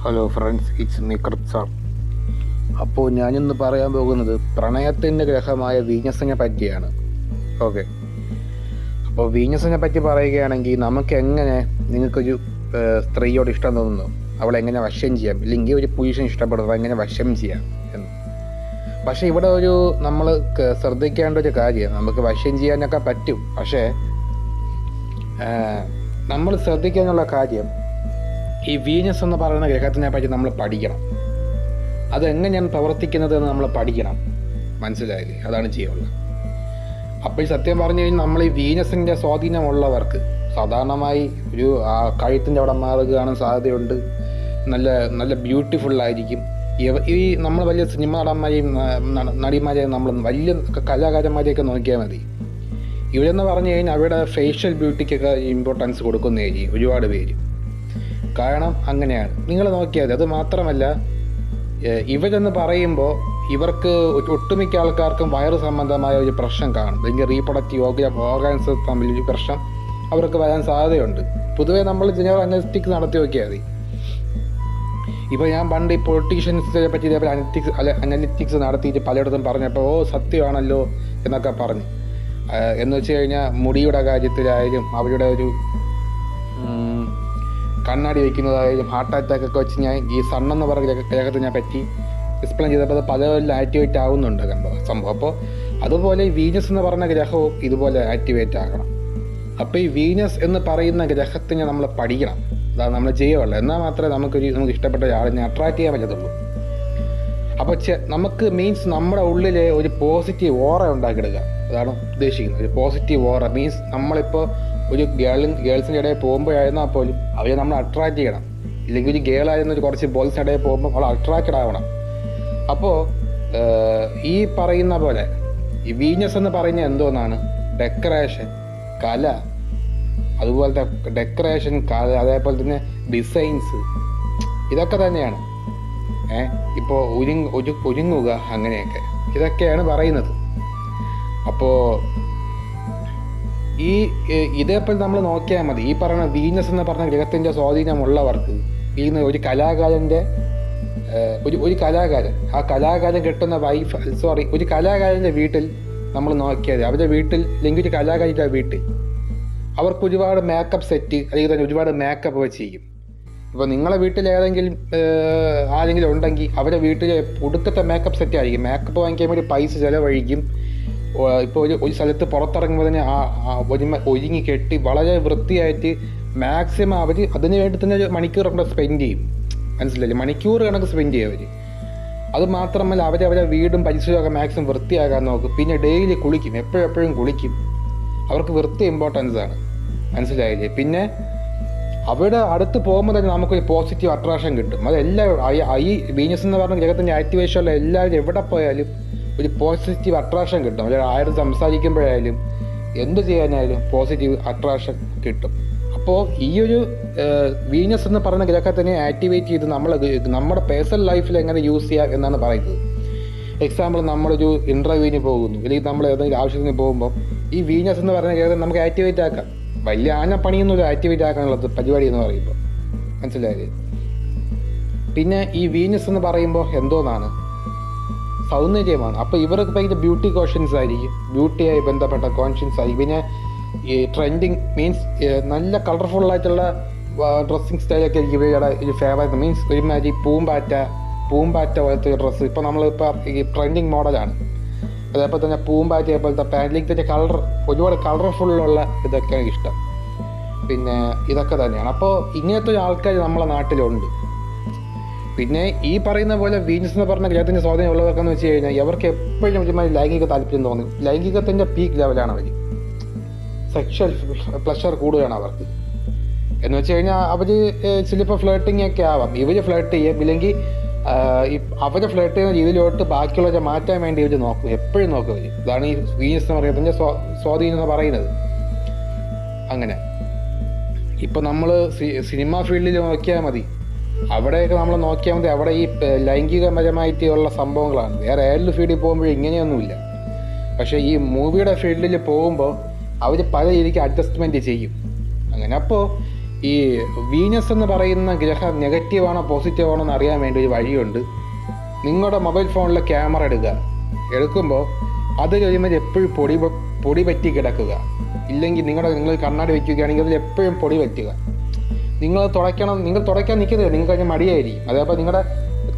Hello friends, it's me sir. അപ്പോൾ ഞാനിന്ന് പറയാൻ പോകുന്നത് പ്രണയത്തിൻ്റെ ഗ്രഹമായ വീനസിനെ പറ്റിയാണ്. ഓക്കെ, അപ്പോൾ വീനസിനെ പറ്റി പറയുകയാണെങ്കിൽ നമുക്ക് എങ്ങനെ നിങ്ങൾക്കൊരു സ്ത്രീയോട് ഇഷ്ടം തോന്നുന്നു, അവളെ എങ്ങനെ വശം ചെയ്യാം, ഇല്ലെങ്കിൽ ഒരു പുരുഷൻ ഇഷ്ടപ്പെടുന്നത് എങ്ങനെ വശം ചെയ്യാം എന്ന്. പക്ഷേ ഇവിടെ നമ്മൾ ശ്രദ്ധിക്കേണ്ട ഒരു കാര്യം, നമുക്ക് വശം ചെയ്യാനൊക്കെ പറ്റും, പക്ഷേ നമ്മൾ ശ്രദ്ധിക്കാനുള്ള കാര്യം ഈ വീനസ് എന്ന് പറയുന്ന ഗ്രഹത്തിനെ പറ്റി നമ്മൾ പഠിക്കണം. അതെങ്ങനെയാണ് പ്രവർത്തിക്കുന്നത് എന്ന് നമ്മൾ പഠിക്കണം. മനസ്സിലായില്ലേ? അതാണ് ചെയ്യാനുള്ളത്. അപ്പോൾ സത്യം പറഞ്ഞു കഴിഞ്ഞാൽ നമ്മൾ ഈ വീനസിൻ്റെ സ്വാധീനമുള്ളവർക്ക് സാധാരണമായി ഒരു കഴുത്തിൻ്റെ അവിടെ മാറുക കാണാൻ സാധ്യതയുണ്ട്. നല്ല നല്ല ബ്യൂട്ടിഫുള്ളായിരിക്കും. ഈ നമ്മൾ വലിയ സിനിമ നടന്മാരെയും നടിമാരെയും നമ്മൾ വലിയ കലാകാരന്മാരെയൊക്കെ നോക്കിയാൽ മതി. ഇവരെന്ന് പറഞ്ഞു കഴിഞ്ഞാൽ അവരുടെ ഫേഷ്യൽ ബ്യൂട്ടിക്കൊക്കെ ഇമ്പോർട്ടൻസ് കൊടുക്കുന്നതായിരിക്കും ഒരുപാട് പേര്. കാരണം അങ്ങനെയാണ്. നിങ്ങൾ നോക്കിയാൽ അത് മാത്രമല്ല, ഇവരെന്ന് പറയുമ്പോൾ ഇവർക്ക് ഒട്ടുമിക്ക ആൾക്കാർക്കും വയറ് സംബന്ധമായ ഒരു പ്രശ്നം കാണും, അല്ലെങ്കിൽ റീപ്രൊഡക്റ്റീവ് ഓർഗാൻസ് തമ്മിൽ ഒരു പ്രശ്നം അവർക്ക് വരാൻ സാധ്യതയുണ്ട്. പൊതുവേ നമ്മൾ ജനറൽ അനലിറ്റിക്സ് നടത്തി നോക്കിയാൽ മതി. ഇപ്പോൾ ഞാൻ പണ്ട് ഈ പൊളിറ്റീഷ്യൻസിനെ പറ്റി ഇതേപോലെ അനലിറ്റിക്സ് നടത്തിയിട്ട് പലയിടത്തും പറഞ്ഞപ്പോൾ സത്യമാണല്ലോ എന്നൊക്കെ പറഞ്ഞു. എന്ന് വെച്ച് കഴിഞ്ഞാൽ മുടിയുടെ കാര്യത്തിലായാലും അവരുടെ ഒരു കണ്ണാടി വയ്ക്കുന്നതായാലും ഹാർട്ട് അറ്റാക്ക് ഒക്കെ വെച്ച് ഞാൻ ഈ സണ്ണെന്ന് പറഞ്ഞ ഗ്രഹത്തിനെ പറ്റി എക്സ്പ്ലെയിൻ ചെയ്തപ്പോൾ അത് പലവരിലും ആക്ടിവേറ്റ് ആവുന്നുണ്ട് കണ്ടോ സംഭവം. അപ്പോൾ അതുപോലെ ഈ വീനസ് എന്ന് പറഞ്ഞ ഗ്രഹവും ഇതുപോലെ ആക്ടിവേറ്റ് ആകണം. അപ്പോൾ ഈ വീനസ് എന്ന് പറയുന്ന ഗ്രഹത്തിനെ നമ്മൾ പഠിക്കണം. അതാണ് നമ്മൾ ചെയ്യുകയുള്ളൂ. എന്നാൽ മാത്രമേ നമുക്ക് ഇഷ്ടപ്പെട്ട ഒരാളിനെ അട്രാക്റ്റ് ചെയ്യാൻ പറ്റത്തുള്ളൂ. അപ്പോൾ നമുക്ക് മീൻസ് നമ്മുടെ ഉള്ളിലെ ഒരു പോസിറ്റീവ് ഓറ ഉണ്ടാക്കിയെടുക്കുക, അതാണ് ഉദ്ദേശിക്കുന്നത്. ഒരു പോസിറ്റീവ് ഓറ മീൻസ് നമ്മളിപ്പോൾ ഒരു ഗേൾസിൻ്റെ ഇടയിൽ പോകുമ്പോഴായിരുന്നാൽ പോലും അവരെ നമ്മൾ അട്രാക്റ്റ് ചെയ്യണം. ഇല്ലെങ്കിൽ ഒരു ഗേളായിരുന്ന കുറച്ച് ബോയ്സിൻ്റെ ഇടയിൽ പോകുമ്പോൾ അവൾ അട്രാക്റ്റഡ് ആവണം. അപ്പോൾ ഈ പറയുന്ന പോലെ ഈ വീനസ് എന്ന് പറയുന്നത് എന്തോന്നാണ്? ഡെക്കറേഷൻ, കല, അതുപോലത്തെ ഡെക്കറേഷൻ, കല, അതേപോലെ തന്നെ ഡിസൈൻസ്, ഇതൊക്കെ തന്നെയാണ്. ഇപ്പോൾ ഒരുങ്ങുക, അങ്ങനെയൊക്കെ ഇതൊക്കെയാണ് പറയുന്നത്. അപ്പോൾ ഇതേപോലെ നമ്മൾ നോക്കിയാൽ മതി. ഈ പറയുന്ന വീനസ് എന്ന് പറഞ്ഞ ഗ്രഹത്തിൻ്റെ സ്വാധീനമുള്ളവർക്ക് ഒരു കലാകാരൻ്റെ ഒരു കലാകാരൻ, ആ കലാകാരൻ കിട്ടുന്ന ഒരു കലാകാരൻ്റെ വീട്ടിൽ നമ്മൾ നോക്കിയാൽ അവരുടെ വീട്ടിൽ, അല്ലെങ്കിൽ ഒരു കലാകാരിയുടെ വീട്ടിൽ അവർക്ക് ഒരുപാട് മേക്കപ്പ് സെറ്റ്, അല്ലെങ്കിൽ തന്നെ ഒരുപാട് മേക്കപ്പ് വെച്ച് ചെയ്യും. ഇപ്പോൾ നിങ്ങളെ വീട്ടിൽ ആരെങ്കിലും ഉണ്ടെങ്കിൽ അവരുടെ വീട്ടിൽ ഒടുക്കത്തെ മേക്കപ്പ് സെറ്റ് ആയിരിക്കും. മേക്കപ്പ് വാങ്ങിക്കാൻ വേണ്ടി പൈസ ചിലവഴിക്കും. ഇപ്പോൾ ഒരു സ്ഥലത്ത് പുറത്തിറങ്ങുമ്പോൾ തന്നെ ഒരുങ്ങി കെട്ടി വളരെ വൃത്തിയായിട്ട് മാക്സിമം അവർ അതിന് വേണ്ടി തന്നെ ഒരു മണിക്കൂർ കൊണ്ട് സ്പെൻഡ് ചെയ്യും. മനസ്സിലായില്ലേ? മണിക്കൂർ കണക്ക് സ്പെൻഡ് ചെയ്യും അവർ. അത് മാത്രമല്ല അവരെ വീടും പരിസരമൊക്കെ മാക്സിമം വൃത്തിയാക്കാൻ നോക്കും. പിന്നെ ഡെയിലി കുളിക്കും, എപ്പോഴും കുളിക്കും. അവർക്ക് വൃത്തി ഇമ്പോർട്ടൻസ് ആണ്. മനസ്സിലായില്ലേ? പിന്നെ അവിടെ അടുത്ത് പോകുമ്പോൾ തന്നെ നമുക്കൊരു പോസിറ്റീവ് അട്രാക്ഷൻ കിട്ടും. അതെല്ലാവരും ഈ വീനസ് എന്ന് പറഞ്ഞ ഗ്രഹത്തിൻ്റെ ആക്ടിവേഷനുള്ള എല്ലാവരും എവിടെ പോയാലും ഒരു പോസിറ്റീവ് അട്രാക്ഷൻ കിട്ടും. അല്ലെങ്കിൽ ആരും സംസാരിക്കുമ്പോഴായാലും എന്ത് ചെയ്യാനായാലും പോസിറ്റീവ് അട്രാക്ഷൻ കിട്ടും. അപ്പോൾ ഈ ഒരു വീനസ് എന്ന് പറയുന്ന ഗ്രഹത്തിനെ ആക്ടിവേറ്റ് ചെയ്ത് നമ്മുടെ പേഴ്സണൽ ലൈഫിൽ എങ്ങനെ യൂസ് ചെയ്യാം എന്നാണ് പറയുന്നത്. എക്സാമ്പിൾ, നമ്മളൊരു ഇൻ്റർവ്യൂവിന് പോകുന്നു, അല്ലെങ്കിൽ നമ്മൾ ഏതെങ്കിലും ആവശ്യത്തിന് പോകുമ്പോൾ ഈ വീനസ് എന്ന് പറയുന്ന ഗ്രഹത്തെ നമുക്ക് ആക്ടിവേറ്റ് ആക്കാം. വലിയ പണിയൊന്നുമില്ല ആക്ടിവേറ്റ് ആക്കാനുള്ളത് പരിപാടി എന്ന് പറയുമ്പോൾ. മനസ്സിലായില്ലേ? പിന്നെ ഈ വീനസ് എന്ന് പറയുമ്പോൾ എന്തോന്നാണ്? സൗന്ദര്യമാണ്. അപ്പോൾ ഇവർക്ക് ഭയങ്കര ബ്യൂട്ടി കോൺഷ്യൻസ് ആയിരിക്കും, ബ്യൂട്ടിയായി ബന്ധപ്പെട്ട കോൺഷ്യൻസ് ആയിരിക്കും. പിന്നെ ഈ ട്രെൻഡിങ് മീൻസ് നല്ല കളർഫുള്ളായിട്ടുള്ള ഡ്രസ്സിങ് സ്റ്റൈലൊക്കെ ആയിരിക്കും ഇവരുടെ ഒരു ഫേവറേറ്റ്. മീൻസ് ഒരുമാതിരി പൂമ്പാറ്റ പോലത്തെ ഒരു ഡ്രസ്സ് ഇപ്പോൾ നമ്മളിപ്പോൾ ഈ ട്രെൻഡിങ് മോഡലാണ്. അതേപോലെ തന്നെ പൂമ്പാറ്റയെ പോലത്തെ പാൻറ്റിലേക്ക് ഒരുപാട് കളർഫുള്ളുള്ള ഇതൊക്കെയാണ് ഇഷ്ടം. പിന്നെ ഇതൊക്കെ തന്നെയാണ്. അപ്പോൾ ഇങ്ങനത്തെ ആൾക്കാർ നമ്മളെ നാട്ടിലുണ്ട്. പിന്നെ ഈ പറയുന്ന പോലെ വീനസ് എന്ന് പറഞ്ഞ ഗ്രഹത്തിൻ്റെ സ്വാധീനം ഉള്ളവർക്കെന്ന് വെച്ച് കഴിഞ്ഞാൽ അവർക്ക് എപ്പോഴും ഒരുമാതിരി ലൈംഗിക താല്പര്യം തോന്നും. ലൈംഗികത്തിൻ്റെ പീക്ക് ലെവലാണ് അവർ. സെക്ഷൽ പ്ലഷർ കൂടുതലാണ് അവർക്ക്. എന്ന് വെച്ച് കഴിഞ്ഞാൽ അവർ ചിലപ്പോൾ ഫ്ലേട്ടിങ് ഒക്കെ ആവാം. ഇവർ ഫ്ലേട്ട് ചെയ്യും, ഇല്ലെങ്കിൽ അവരെ ഫ്ലേട്ട് ചെയ്യുന്ന രീതിയിലോട്ട് ബാക്കിയുള്ളവരെ മാറ്റാൻ വേണ്ടി ഇവർ നോക്കും, എപ്പോഴും നോക്കും അവർ. ഇതാണ് ഈ വീനസ് എന്ന് പറയുന്നതിൻ്റെ സ്വാധീനം എന്ന് പറയുന്നത്. അങ്ങനെ ഇപ്പം നമ്മൾ സിനിമ ഫീൽഡിൽ നോക്കിയാൽ മതി, അവിടെയൊക്കെ നമ്മൾ നോക്കിയാൽ മതി. അവിടെ ഈ ലൈംഗികപരമായിട്ടുള്ള സംഭവങ്ങളാണ്. വേറെ ഏതൊരു ഫീൽഡിൽ പോകുമ്പോഴും ഇങ്ങനെയൊന്നുമില്ല. പക്ഷേ ഈ മൂവിയുടെ ഫീൽഡിൽ പോകുമ്പോൾ അവർ പല രീതിക്ക് അഡ്ജസ്റ്റ്മെൻറ്റ് ചെയ്യും. അങ്ങനെ അപ്പോൾ ഈ വീനസ് എന്ന് പറയുന്ന ഗ്രഹം നെഗറ്റീവാണോ പോസിറ്റീവാണോ എന്ന് അറിയാൻ വേണ്ടി ഒരു വഴിയുണ്ട്. നിങ്ങളുടെ മൊബൈൽ ഫോണിലെ ക്യാമറ എടുക്കുമ്പോൾ അത് കഴിയുമ്പോൾ എപ്പോഴും പൊടി പറ്റി കിടക്കുക. ഇല്ലെങ്കിൽ നിങ്ങൾ കണ്ണാടി വയ്ക്കുകയാണെങ്കിൽ അതിൽ എപ്പോഴും പൊടി പറ്റുക. നിങ്ങൾ തുടയ്ക്കാൻ നിൽക്കുന്നത് നിങ്ങൾക്ക് അതിന് മടിയായിരിക്കും. അതേപോലെ നിങ്ങളുടെ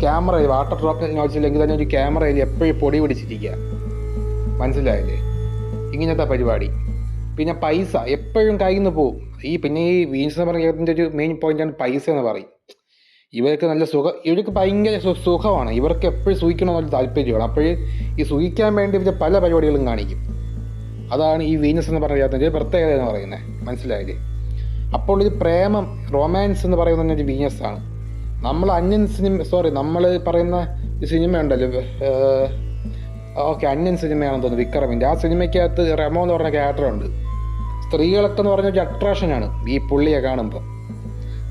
ക്യാമറ വാട്ടർ ഡ്രോപ്പ് ടെക്നോളജിയില്ലെങ്കിൽ തന്നെ ഒരു ക്യാമറയിൽ എപ്പോഴും പൊടി പിടിച്ചിരിക്കുക. മനസ്സിലായില്ലേ? ഇങ്ങനത്തെ പരിപാടി. പിന്നെ പൈസ എപ്പോഴും കയ്യിൽ നിന്ന് പോവും. പിന്നെ ഈ വീൻസ് എന്ന് പറയുന്നതിൻ്റെ ഒരു മെയിൻ പോയിന്റാണ് പൈസ എന്ന് പറയും. ഇവർക്ക് നല്ല ഇവർക്ക് ഭയങ്കര സുഖമാണ്. ഇവർക്ക് എപ്പോഴും സൂഹിക്കണമെന്നുള്ള താല്പര്യമാണ്. അപ്പോൾ ഈ സൂഹിക്കാൻ വേണ്ടി ഇവർ പല പരിപാടികളും കാണിക്കും. അതാണ് ഈ വീനസ് എന്ന് പറയുന്നതിൻ്റെ പ്രത്യേകത എന്ന് പറയുന്നത്. മനസ്സിലായില്ലേ? അപ്പോൾ ഇത് പ്രേമം, റൊമാൻസ് എന്ന് പറയുന്നത് ഒരു വീനസാണ്. നമ്മൾ നമ്മൾ പറയുന്ന ഈ സിനിമ ഉണ്ടല്ലോ, അന്യൻ സിനിമയാണെന്ന് തോന്നുന്നു, വിക്രമിൻ്റെ. ആ സിനിമയ്ക്കകത്ത് റെമോ എന്ന് പറഞ്ഞ ക്യാരക്ടറുണ്ട്. സ്ത്രീകളൊക്കെ എന്ന് പറഞ്ഞ ഒരു അട്രാക്ഷനാണ് ഈ പുള്ളിയെ കാണുമ്പോൾ.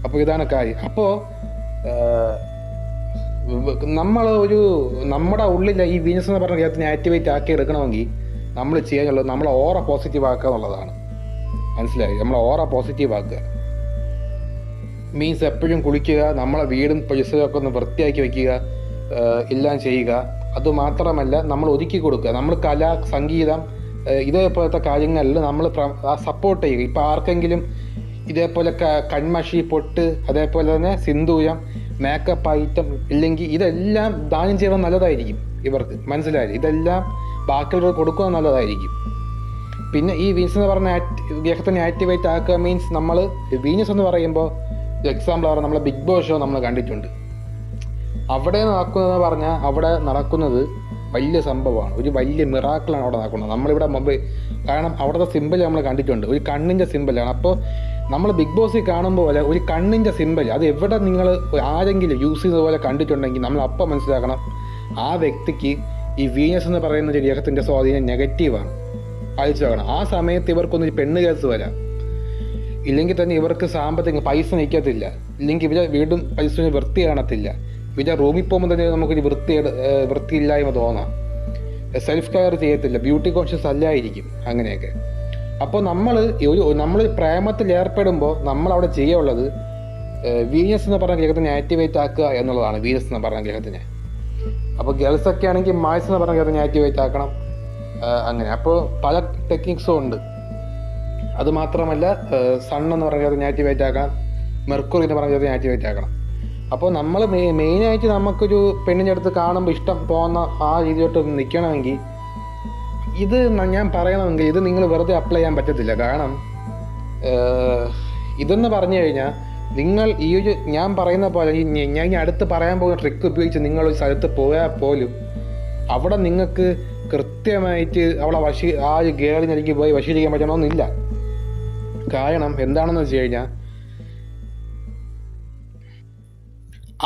അപ്പോൾ ഇതാണ് കാര്യം. അപ്പോൾ നമ്മുടെ ഉള്ളിൽ ഈ വീനസ് എന്ന് പറഞ്ഞ ഗ്രഹത്തിനെ ആക്ടിവേറ്റ് ആക്കി എടുക്കണമെങ്കിൽ നമ്മൾ ചെയ്യാനുള്ളത് നമ്മളെ ഓറ പോസിറ്റീവ് ആക്കുക എന്നുള്ളതാണ്. മനസ്സിലായി? നമ്മളെ ഓറ പോസിറ്റീവ് ആക്കുക മീൻസ് എപ്പോഴും കുളിക്കുക, നമ്മളെ വീടും പരിസരമൊക്കെ ഒന്ന് വൃത്തിയാക്കി വയ്ക്കുക, എല്ലാം ചെയ്യുക. അതുമാത്രമല്ല നമ്മൾ ഒതുക്കി കൊടുക്കുക. നമ്മൾ കല, സംഗീതം ഇതേപോലത്തെ കാര്യങ്ങളിൽ നമ്മൾ സപ്പോർട്ട് ചെയ്യുക. ഇപ്പോൾ ആർക്കെങ്കിലും ഇതേപോലെ കൺമഷി, പൊട്ട്, അതേപോലെ തന്നെ സിന്ദൂരം, മേക്കപ്പ് ഐറ്റം ഇല്ലെങ്കിൽ ഇതെല്ലാം ദാനം ചെയ്യുന്നത് നല്ലതായിരിക്കും ഇവർക്ക്. മനസ്സിലായില്ലേ? ഇതെല്ലാം ബാക്കിയുള്ളവർക്ക് കൊടുക്കുന്നത് നല്ലതായിരിക്കും. പിന്നെ ഈ വീനസ് എന്ന് പറഞ്ഞ ഗ്രഹത്തിനെ ആക്ടിവേറ്റ് ആക്കുക മീൻസ് നമ്മൾ വീനസ് എന്ന് പറയുമ്പോൾ എക്സാമ്പിൾ പറഞ്ഞാൽ നമ്മൾ ബിഗ് ബോസ് ഷോ നമ്മൾ കണ്ടിട്ടുണ്ട്. അവിടെ നടക്കുന്നത് വലിയ സംഭവമാണ്. ഒരു വലിയ മിറാക്കിളാണ് അവിടെ നടക്കുന്നത്. നമ്മളിവിടെ കാരണം അവിടുത്തെ സിമ്പിൾ നമ്മൾ കണ്ടിട്ടുണ്ട്. ഒരു കണ്ണിൻ്റെ സിമ്പിളാണ്. അപ്പോൾ നമ്മൾ ബിഗ് ബോസിൽ കാണുമ്പോൾ പോലെ ഒരു കണ്ണിൻ്റെ സിമ്പിൾ അത് എവിടെ നിങ്ങൾ ആരെങ്കിലും യൂസ് ചെയ്യുന്നത് പോലെ കണ്ടിട്ടുണ്ടെങ്കിൽ നമ്മൾ അപ്പം മനസ്സിലാക്കണം ആ വ്യക്തിക്ക് ഈ വീനസ് എന്ന് പറയുന്ന ഒരു ഗ്രഹത്തിൻ്റെ സ്വാധീനം നെഗറ്റീവാണ്. അയച്ചു നോക്കണം. ആ സമയത്ത് ഇവർക്കൊന്നും പെണ്ണ് കേസ് വരാം. ഇല്ലെങ്കിൽ തന്നെ ഇവർക്ക് സാമ്പത്തിക പൈസ നിൽക്കത്തില്ല. ഇല്ലെങ്കിൽ ഇവരെ വീണ്ടും പൈസ വൃത്തി കാണത്തില്ല. ഇവരെ റൂമിൽ പോകുമ്പോൾ തന്നെ നമുക്കൊരു വൃത്തിയില്ലായ്മ തോന്നാം. സെൽഫ് കെയർ ചെയ്യത്തില്ല. ബ്യൂട്ടി കോൺഷ്യസ് അല്ലായിരിക്കും. അങ്ങനെയൊക്കെ. അപ്പോൾ നമ്മൾ പ്രേമത്തിൽ ഏർപ്പെടുമ്പോൾ നമ്മളവിടെ ചെയ്യാനുള്ളത് വീനസ് എന്ന് പറഞ്ഞ ഗ്രഹത്തിനെ ആക്ടിവേറ്റ് ആക്കുക എന്നുള്ളതാണ്. വീനസ് എന്ന് പറഞ്ഞ ഗ്രഹത്തിനെ. അപ്പോൾ ഗേൾസൊക്കെ ആണെങ്കിൽ മാഴ്സ് എന്ന് പറഞ്ഞ ഗ്രഹത്തിനെ ആക്ടിവേറ്റ് ആക്കണം. അങ്ങനെ. അപ്പോൾ പല ടെക്നിക്സും ഉണ്ട്. അതുമാത്രമല്ല സൺ എന്ന് പറഞ്ഞ ഗ്രഹത്തിനെ ആക്ടിവേറ്റ് ആക്കണം, മെർക്കുറി എന്ന് പറഞ്ഞ ഗ്രഹത്തിനെ ആക്ടിവേറ്റ് ആക്കണം. അപ്പോൾ നമ്മൾ മെയിനായിട്ട് നമുക്കൊരു പെണ്ണിൻ്റെ അടുത്ത് കാണുമ്പോൾ ഇഷ്ടം തോന്നുന്ന ആ രീതിയിലോട്ട് നിൽക്കണമെങ്കിൽ ഇത് ഞാൻ പറയണമെങ്കിൽ ഇത് നിങ്ങൾ വെറുതെ അപ്ലൈ ചെയ്യാൻ പറ്റത്തില്ല. കാരണം ഇതെന്ന് പറഞ്ഞു കഴിഞ്ഞാൽ നിങ്ങൾ ഈ ഒരു ഞാൻ പറയുന്ന പോലെ ഞാൻ അടുത്ത് പറയാൻ പോകുന്ന ട്രിക്ക് ഉപയോഗിച്ച് നിങ്ങളൊരു സ്ഥലത്ത് പോയാൽ പോലും അവിടെ നിങ്ങൾക്ക് കൃത്യമായിട്ട് അവളെ ആ ഒരു ഗേളിനെനിക്ക് പോയി വശീകരിക്കാൻ പറ്റണമെന്നില്ല. കാരണം എന്താണെന്ന് വെച്ച് കഴിഞ്ഞാൽ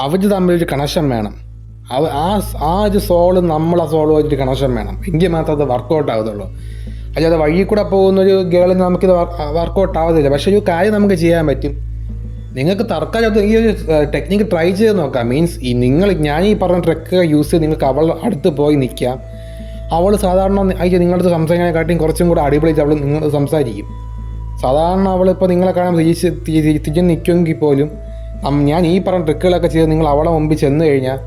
അവർ തമ്മിലൊരു കണക്ഷൻ വേണം. ആ ഒരു സോള് നമ്മളെ സോളുമായിട്ട് കണക്ഷൻ വേണം. എങ്കിൽ മാത്രമേ അത് വർക്കൗട്ട് ആകത്തുള്ളൂ. അല്ലാതെ വഴി കൂടെ പോകുന്നൊരു ഗേളിന് നമുക്കിത് വർക്കൗട്ട് ആവത്തില്ല. പക്ഷേ ഒരു കാര്യം നമുക്ക് ചെയ്യാൻ പറ്റും. നിങ്ങൾക്ക് തർക്കം ഈ ഒരു ടെക്നിക്ക് ട്രൈ ചെയ്ത് നോക്കാം. മീൻസ് ഞാൻ ഈ പറഞ്ഞ ട്രിക്ക് യൂസ് ചെയ്ത് നിങ്ങൾക്ക് അവൾ അടുത്ത് പോയി നിൽക്കാം. അവൾ സാധാരണ നിങ്ങളടുത്ത് സംസാരിക്കാനെക്കാട്ടിയും കുറച്ചും കൂടെ അടിപൊളിച്ച് അവൾ നിങ്ങൾ സംസാരിക്കും. സാധാരണ അവളിപ്പോൾ നിങ്ങളെ കാണാൻ തിരിച്ച് നിൽക്കുമെങ്കിൽ പോലും ഞാൻ ഈ പറഞ്ഞ ട്രിക്കുകളൊക്കെ ചെയ്ത് നിങ്ങൾ അവളെ മുമ്പിൽ ചെന്ന് കഴിഞ്ഞാൽ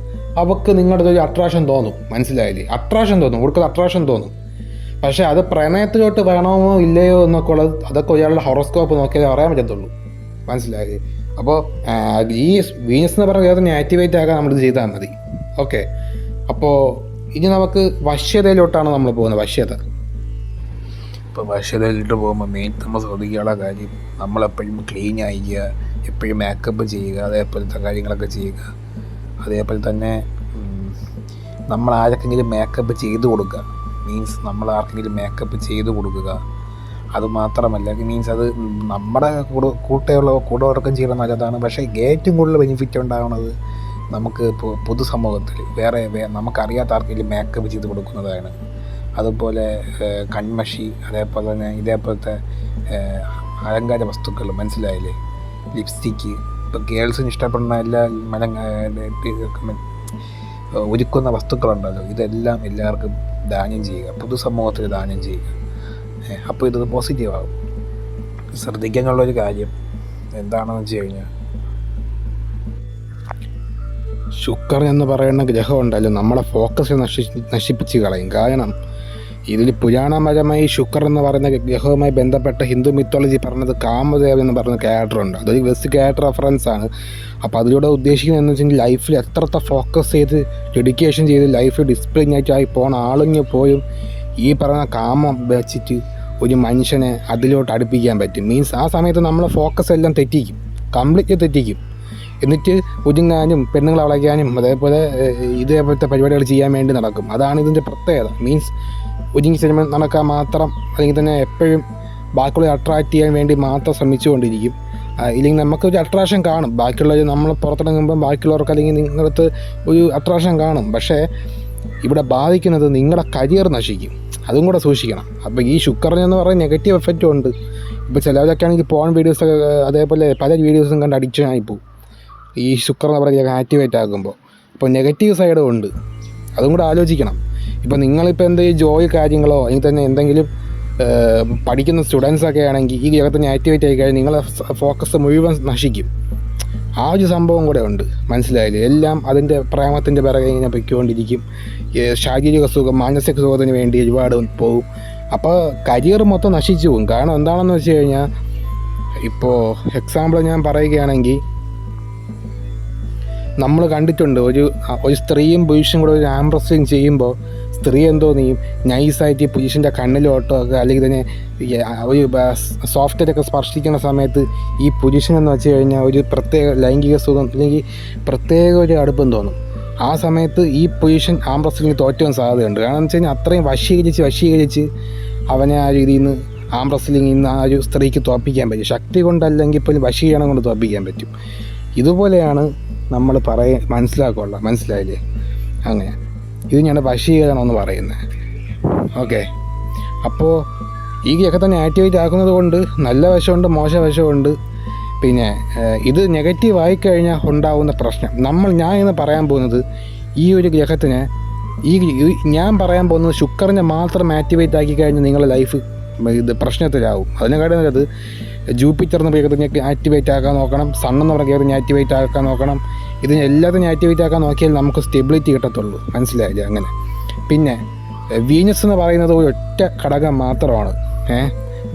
അവൾക്ക് നിങ്ങളുടെ ഒരു അട്രാക്ഷൻ തോന്നും. മനസ്സിലായില്ലേ? അട്രാക്ഷൻ തോന്നും. അവൾക്ക് അട്രാക്ഷൻ തോന്നും. പക്ഷേ അത് പ്രണയത്തിലോട്ട് വേണമോ ഇല്ലയോ എന്നൊക്കെ ഉള്ളത് അതൊക്കെ ഒരാളുടെ ഹൊറോസ്കോപ്പ് നോക്കിയാലേ അറിയാൻ പറ്റത്തുള്ളൂ. മനസ്സിലായില്ലേ? അപ്പോൾ ഈ വീനസ് എന്ന് പറഞ്ഞ ഗ്രഹത്തിനെ ആക്ടിവേറ്റ് ആക്കാൻ നമ്മളിത് ചെയ്താൽ മതി. ഓക്കെ. അപ്പോൾ ഇനി നമുക്ക് വശ്യതയിലോട്ടാണ് നമ്മൾ പോകുന്നത്. വശ്യത. ഇപ്പോൾ വശ്യതയിലോട്ട് പോകുമ്പോൾ മെയിൻ നമ്മൾ ശ്രദ്ധിക്കാനുള്ള കാര്യം നമ്മളെപ്പോഴും ക്ലീൻ ആയിരിക്കുക, എപ്പോഴും മേക്കപ്പ് ചെയ്യുക, അതേപോലത്തെ കാര്യങ്ങളൊക്കെ ചെയ്യുക. അതേപോലെ തന്നെ നമ്മൾ ആർക്കെങ്കിലും മേക്കപ്പ് ചെയ്ത് കൊടുക്കുക. മീൻസ് നമ്മൾ ആർക്കെങ്കിലും മേക്കപ്പ് ചെയ്ത് കൊടുക്കുക. അതുമാത്രമല്ല മീൻസ് അത് നമ്മുടെ കൂടെ വർക്കും ചെയ്യണം നല്ലതാണ്. പക്ഷേ ഏറ്റവും കൂടുതൽ ബെനിഫിറ്റ് ഉണ്ടാകുന്നത് നമുക്ക് പൊതുസമൂഹത്തിൽ നമുക്കറിയാത്ത ആർക്കെങ്കിലും മേക്കപ്പ് ചെയ്ത് കൊടുക്കുന്നതാണ്. അതുപോലെ കൺമഷി, അതേപോലെ തന്നെ ഇതേപോലത്തെ അലങ്കാര വസ്തുക്കൾ. മനസ്സിലായില്ലേ? ലിപ്സ്റ്റിക്ക്. ഇപ്പോൾ ഗേൾസിന് ഇഷ്ടപ്പെടുന്ന എല്ലാ ഒരുക്കുന്ന വസ്തുക്കളുണ്ടല്ലോ, ഇതെല്ലാം എല്ലാവർക്കും ദാനം ചെയ്യുക. പൊതുസമൂഹത്തിൽ ദാനം ചെയ്യുക. അപ്പോൾ ഇത് പോസിറ്റീവാകും. ശ്രദ്ധിക്കാനുള്ളൊരു കാര്യം എന്താണെന്ന് വെച്ച് കഴിഞ്ഞാൽ ശുക്രൻ എന്ന് പറയുന്ന ഗ്രഹം ഉണ്ടല്ലോ നമ്മളെ ഫോക്കസ് നശിപ്പിച്ച് കളയും. കാരണം ഇതിൽ പുരാണപരമായി ശുക്രൻ എന്ന് പറയുന്ന ഗ്രഹവുമായി ബന്ധപ്പെട്ട ഹിന്ദു മിത്തോളജി പറഞ്ഞത് കാമദേവ് എന്ന് പറയുന്ന ക്യാരക്ടറുണ്ട്. അതൊരു ബെസ്റ്റ് ക്യാരക്ടർ റെഫറൻസ് ആണ്. അപ്പോൾ അതിലൂടെ ഉദ്ദേശിക്കുന്നത് എന്ന് വെച്ചാൽ ലൈഫിൽ എത്രത്തെ ഫോക്കസ് ചെയ്ത് ഡെഡിക്കേഷൻ ചെയ്ത് ലൈഫ് ഡിസിപ്ലിൻ ആയി പോണ ആളിഞ്ഞ് പോയും ഈ പറയുന്ന കാമം വെച്ചിട്ട് ഒരു മനുഷ്യനെ അതിലോട്ട് അടുപ്പിക്കാൻ പറ്റും. മീൻസ് ആ സമയത്ത് നമ്മളെ ഫോക്കസ് എല്ലാം തെറ്റിക്കും, കംപ്ലീറ്റ്ലി തെറ്റിക്കും. എന്നിട്ട് ഒതുങ്ങാനും പെണ്ണുങ്ങളെ വളയ്ക്കാനും അതേപോലെ ഇതേപോലത്തെ പരിപാടികൾ ചെയ്യാൻ വേണ്ടി നടക്കും. അതാണ് ഇതിൻ്റെ പ്രത്യേകത. മീൻസ് ഒതുങ്ങി സിനിമ നടക്കാൻ മാത്രം, അല്ലെങ്കിൽ തന്നെ എപ്പോഴും ബാക്കിയുള്ളവരെ അട്രാക്റ്റ് ചെയ്യാൻ വേണ്ടി മാത്രം ശ്രമിച്ചുകൊണ്ടിരിക്കും. ഇല്ലെങ്കിൽ നമുക്കൊരു അട്രാക്ഷൻ കാണും, ബാക്കിയുള്ളവർ നമ്മൾ പുറത്തിറങ്ങുമ്പം ബാക്കിയുള്ളവർക്ക് അല്ലെങ്കിൽ നിങ്ങളടുത്ത് ഒരു അട്രാക്ഷൻ കാണും. പക്ഷേ ഇവിടെ ബാധിക്കുന്നത് നിങ്ങളുടെ കരിയർ നശിക്കും. അതും കൂടെ സൂക്ഷിക്കണം. അപ്പോൾ ഈ ശുക്രൻ എന്ന് പറയുന്ന നെഗറ്റീവ് എഫക്റ്റും ഉണ്ട്. ഇപ്പോൾ ചിലവരൊക്കെ ആണെങ്കിൽ പോൺ വീഡിയോസൊക്കെ അതേപോലെ പല വീഡിയോസും കണ്ട് അഡിക്ഷൻ ആയിപ്പോവും ഈ ശുക്രൻ എന്ന് പറയുക ആക്ടിവേറ്റ് ആകുമ്പോൾ. അപ്പോൾ നെഗറ്റീവ് സൈഡും ഉണ്ട്, അതും കൂടെ ആലോചിക്കണം. ഇപ്പോൾ നിങ്ങളിപ്പോൾ എന്തെങ്കിലും ജോലി കാര്യങ്ങളോ അല്ലെങ്കിൽ തന്നെ എന്തെങ്കിലും പഠിക്കുന്ന സ്റ്റുഡൻസൊക്കെ ആണെങ്കിൽ ഈ ഗ്രഹത്തിന് ആക്ടിവേറ്റ് ആയി കഴിഞ്ഞാൽ നിങ്ങളെ ഫോക്കസ് മുഴുവൻ നശിക്കും. ആ ഒരു സംഭവം കൂടെ ഉണ്ട്, മനസ്സിലായില്ലേ? എല്ലാം അതിൻ്റെ പ്രേമത്തിൻ്റെ പിറകെ ഇങ്ങനെ പൊയ്ക്കൊണ്ടിരിക്കും. ശാരീരിക സുഖം, മാനസിക സുഖത്തിന് വേണ്ടി ഒരുപാട് പോകും. അപ്പോൾ കരിയർ മൊത്തം നശിച്ചു പോകും. കാരണം എന്താണെന്ന് വെച്ച് കഴിഞ്ഞാൽ, ഇപ്പോൾ എക്സാമ്പിൾ ഞാൻ പറയുകയാണെങ്കിൽ, നമ്മൾ കണ്ടിട്ടുണ്ട് ഒരു സ്ത്രീയും പുരുഷനും കൂടെ ഒരു ആം റെസ്ലിംഗ് ചെയ്യുമ്പോൾ സ്ത്രീ എന്തോ നീയും നൈസായിട്ട് ഈ പുരുഷൻ്റെ കണ്ണിലോട്ടോ ഒക്കെ അല്ലെങ്കിൽ തന്നെ ഒരു സോഫ്റ്റ്വെയറൊക്കെ സ്പർശിക്കുന്ന സമയത്ത് ഈ പുരുഷനെന്ന് വെച്ച് കഴിഞ്ഞാൽ ഒരു പ്രത്യേക ലൈംഗിക സുഖം അല്ലെങ്കിൽ പ്രത്യേക ഒരു അടുപ്പം തോന്നും. ആ സമയത്ത് ഈ പുരുഷൻ ആം റെസ്ലിംഗ് തോറ്റുവാൻ സാധ്യതയുണ്ട്. കാരണം എന്ന് വെച്ച് കഴിഞ്ഞാൽ അത്രയും വശീകരിച്ച് അവനെ ആ രീതിയിൽ നിന്ന് ആം റെസ്ലിംഗിൽ നിന്ന് ആ ഒരു സ്ത്രീക്ക് തോൽപ്പിക്കാൻ പറ്റും. ശക്തി കൊണ്ടല്ലെങ്കിൽ പോലും വശീകരണം കൊണ്ട് തോൽപ്പിക്കാൻ പറ്റും. ഇതുപോലെയാണ് നമ്മൾ മനസ്സിലാക്കുള്ള, മനസ്സിലായില്ലേ? അങ്ങനെ ഇത് ഞാൻ വശീകരണമെന്ന് പറയുന്നത്. ഓക്കെ, അപ്പോൾ ഈ ഗ്രഹത്തിനെ ആക്ടിവേറ്റ് ആക്കുന്നത് കൊണ്ട് നല്ല വശമുണ്ട്, മോശ വശമുണ്ട്. പിന്നെ ഇത് നെഗറ്റീവ് ആയിക്കഴിഞ്ഞാൽ ഉണ്ടാകുന്ന പ്രശ്നം ഞാൻ ഇന്ന് പറയാൻ പോകുന്നത് ഈ ഒരു ഗ്രഹത്തിന് ഞാൻ പറയാൻ പോകുന്നത് ശുക്രനെ മാത്രം ആക്ടിവേറ്റ് ആക്കി കഴിഞ്ഞാൽ നിങ്ങളുടെ ലൈഫ് ഇത് പ്രശ്നത്തിലാവും. അതിനെക്കാട്ടും നല്ലത് ജൂപ്പിറ്റർ എന്ന ഗ്രഹത്തിനെ ആക്ടിവേറ്റ് ആക്കാൻ നോക്കണം, സൺ എന്ന് പറഞ്ഞ ഗ്രഹത്തിനെ ആക്ടിവേറ്റ് ആക്കാൻ നോക്കണം. ഇതിനെ എല്ലാത്തിനും ആക്ടിവേറ്റ് ആക്കാൻ നോക്കിയാൽ നമുക്ക് സ്റ്റെബിലിറ്റി കിട്ടത്തുള്ളൂ, മനസ്സിലായില്ലേ? അങ്ങനെ പിന്നെ വീനസ് എന്ന് പറയുന്നത് ഒരു ഒറ്റ ഘടകം മാത്രമാണ്.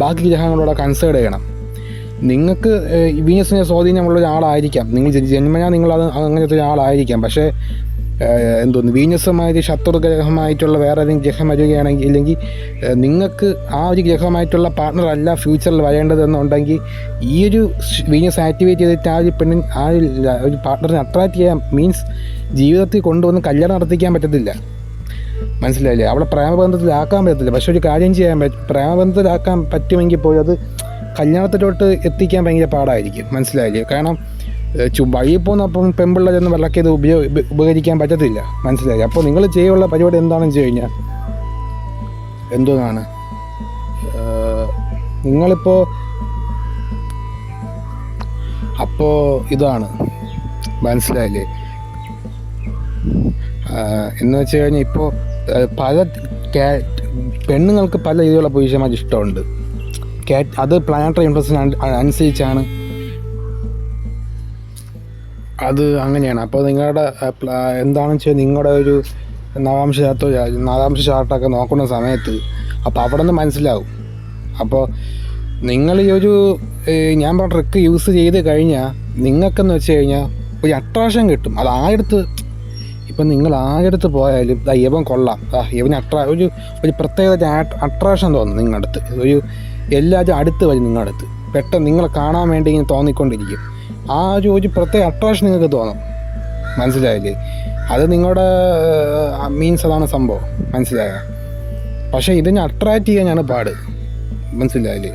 ബാക്കി ഗ്രഹങ്ങളോടെ കൺസിഡർ ചെയ്യണം. നിങ്ങൾക്ക് വീനസിനെ സ്വാധീനമുള്ള ഒരാളായിരിക്കാം, നിങ്ങൾ ജന്മനാ നിങ്ങളത് അങ്ങനത്തെ ഒരാളായിരിക്കാം. പക്ഷേ വീനസുമായിട്ട് ശത്രുഗ്രഹമായിട്ടുള്ള വേറെ ഏതെങ്കിലും ഗ്രഹം വരികയാണെങ്കിൽ, ഇല്ലെങ്കിൽ നിങ്ങൾക്ക് ആ ഒരു ഗ്രഹമായിട്ടുള്ള പാർട്ട്ണർ അല്ല ഫ്യൂച്ചറിൽ വരേണ്ടതെന്നുണ്ടെങ്കിൽ ഈ ഒരു വീനസ് ആക്ടിവേറ്റ് ചെയ്തിട്ട് ആ ഒരു പെണ്ണിന് ആ ഒരു പാർട്ട്ണറിനെ അട്രാക്റ്റ് ചെയ്യാൻ മീൻസ് ജീവിതത്തിൽ കൊണ്ടുവന്ന് കല്യാണം നടത്തിക്കാൻ പറ്റത്തില്ല, മനസ്സിലായില്ലേ? അവളെ പ്രേമബന്ധത്തിലാക്കാൻ പറ്റത്തില്ല. പക്ഷെ ഒരു കാര്യം ചെയ്യാൻ പറ്റും, പ്രേമബന്ധത്തിലാക്കാൻ പറ്റുമെങ്കിൽ പോലും അത് കല്യാണത്തിലോട്ട് എത്തിക്കാൻ ഭയങ്കര പാടായിരിക്കും, മനസ്സിലായില്ലേ? കാരണം വഴിയിൽ പോകുന്നപ്പം പെമ്പിള്ളേരൊന്നും വെള്ളಕ್ಕೆ ഇത് ഉപകരിക്കാൻ പറ്റത്തില്ല, മനസ്സിലായി? അപ്പോൾ നിങ്ങൾ ചെയ്യുള്ള പരിപാടി എന്താണെന്ന് വെച്ച് കഴിഞ്ഞാൽ എന്തോന്നാണ്, നിങ്ങളിപ്പോൾ അപ്പോൾ ഇതാണ്, മനസ്സിലായില്ലേ? എന്ന് വെച്ച് കഴിഞ്ഞാൽ ഇപ്പോൾ പല പെണ്ണുങ്ങൾക്ക് പല രീതിയിലുള്ള പുരുഷന്മാർ ഇഷ്ടമുണ്ട്. അത് പ്ലാനറ്ററി ഇൻട്രസ്റ്റിന് അനുസരിച്ചാണ് അത് അങ്ങനെയാണ്. അപ്പോൾ നിങ്ങളുടെ എന്താണെന്ന് വെച്ചാൽ നിങ്ങളുടെ ഒരു നവാംശ ചാർട്ടൊക്കെ നോക്കുന്ന സമയത്ത് അപ്പോൾ അവിടെ നിന്ന് മനസ്സിലാവും. അപ്പോൾ നിങ്ങൾ ഈ ഒരു ഞാൻ പറഞ്ഞ ട്രിക്ക് യൂസ് ചെയ്ത് കഴിഞ്ഞാൽ നിങ്ങൾക്കെന്ന് വെച്ച് കഴിഞ്ഞാൽ ഒരു അട്രാക്ഷൻ കിട്ടും. അത് ആരെടുത്ത് ഇപ്പം നിങ്ങൾ ആരെടുത്ത് പോയാലും ഇവൻ കൊള്ളാം, ഇവന് ഒരു പ്രത്യേക അട്രാക്ഷൻ തോന്നും നിങ്ങളുടെ അടുത്ത്. എല്ലാവരും അടുത്ത് വരും നിങ്ങളുടെ അടുത്ത്, പെട്ടെന്ന് നിങ്ങളെ കാണാൻ വേണ്ടി ഇങ്ങനെ തോന്നിക്കൊണ്ടിരിക്കും. ആ ഒരു പ്രത്യേക അട്രാക്ഷൻ നിങ്ങൾക്ക് തോന്നും, മനസ്സിലായില്ലേ? അത് നിങ്ങളുടെ മീൻസ് അതാണ് സംഭവം, മനസ്സിലായ? പക്ഷേ ഇതിനെ അട്രാക്റ്റ് ചെയ്യാനാണ് പാട്, മനസ്സിലായില്ലേ?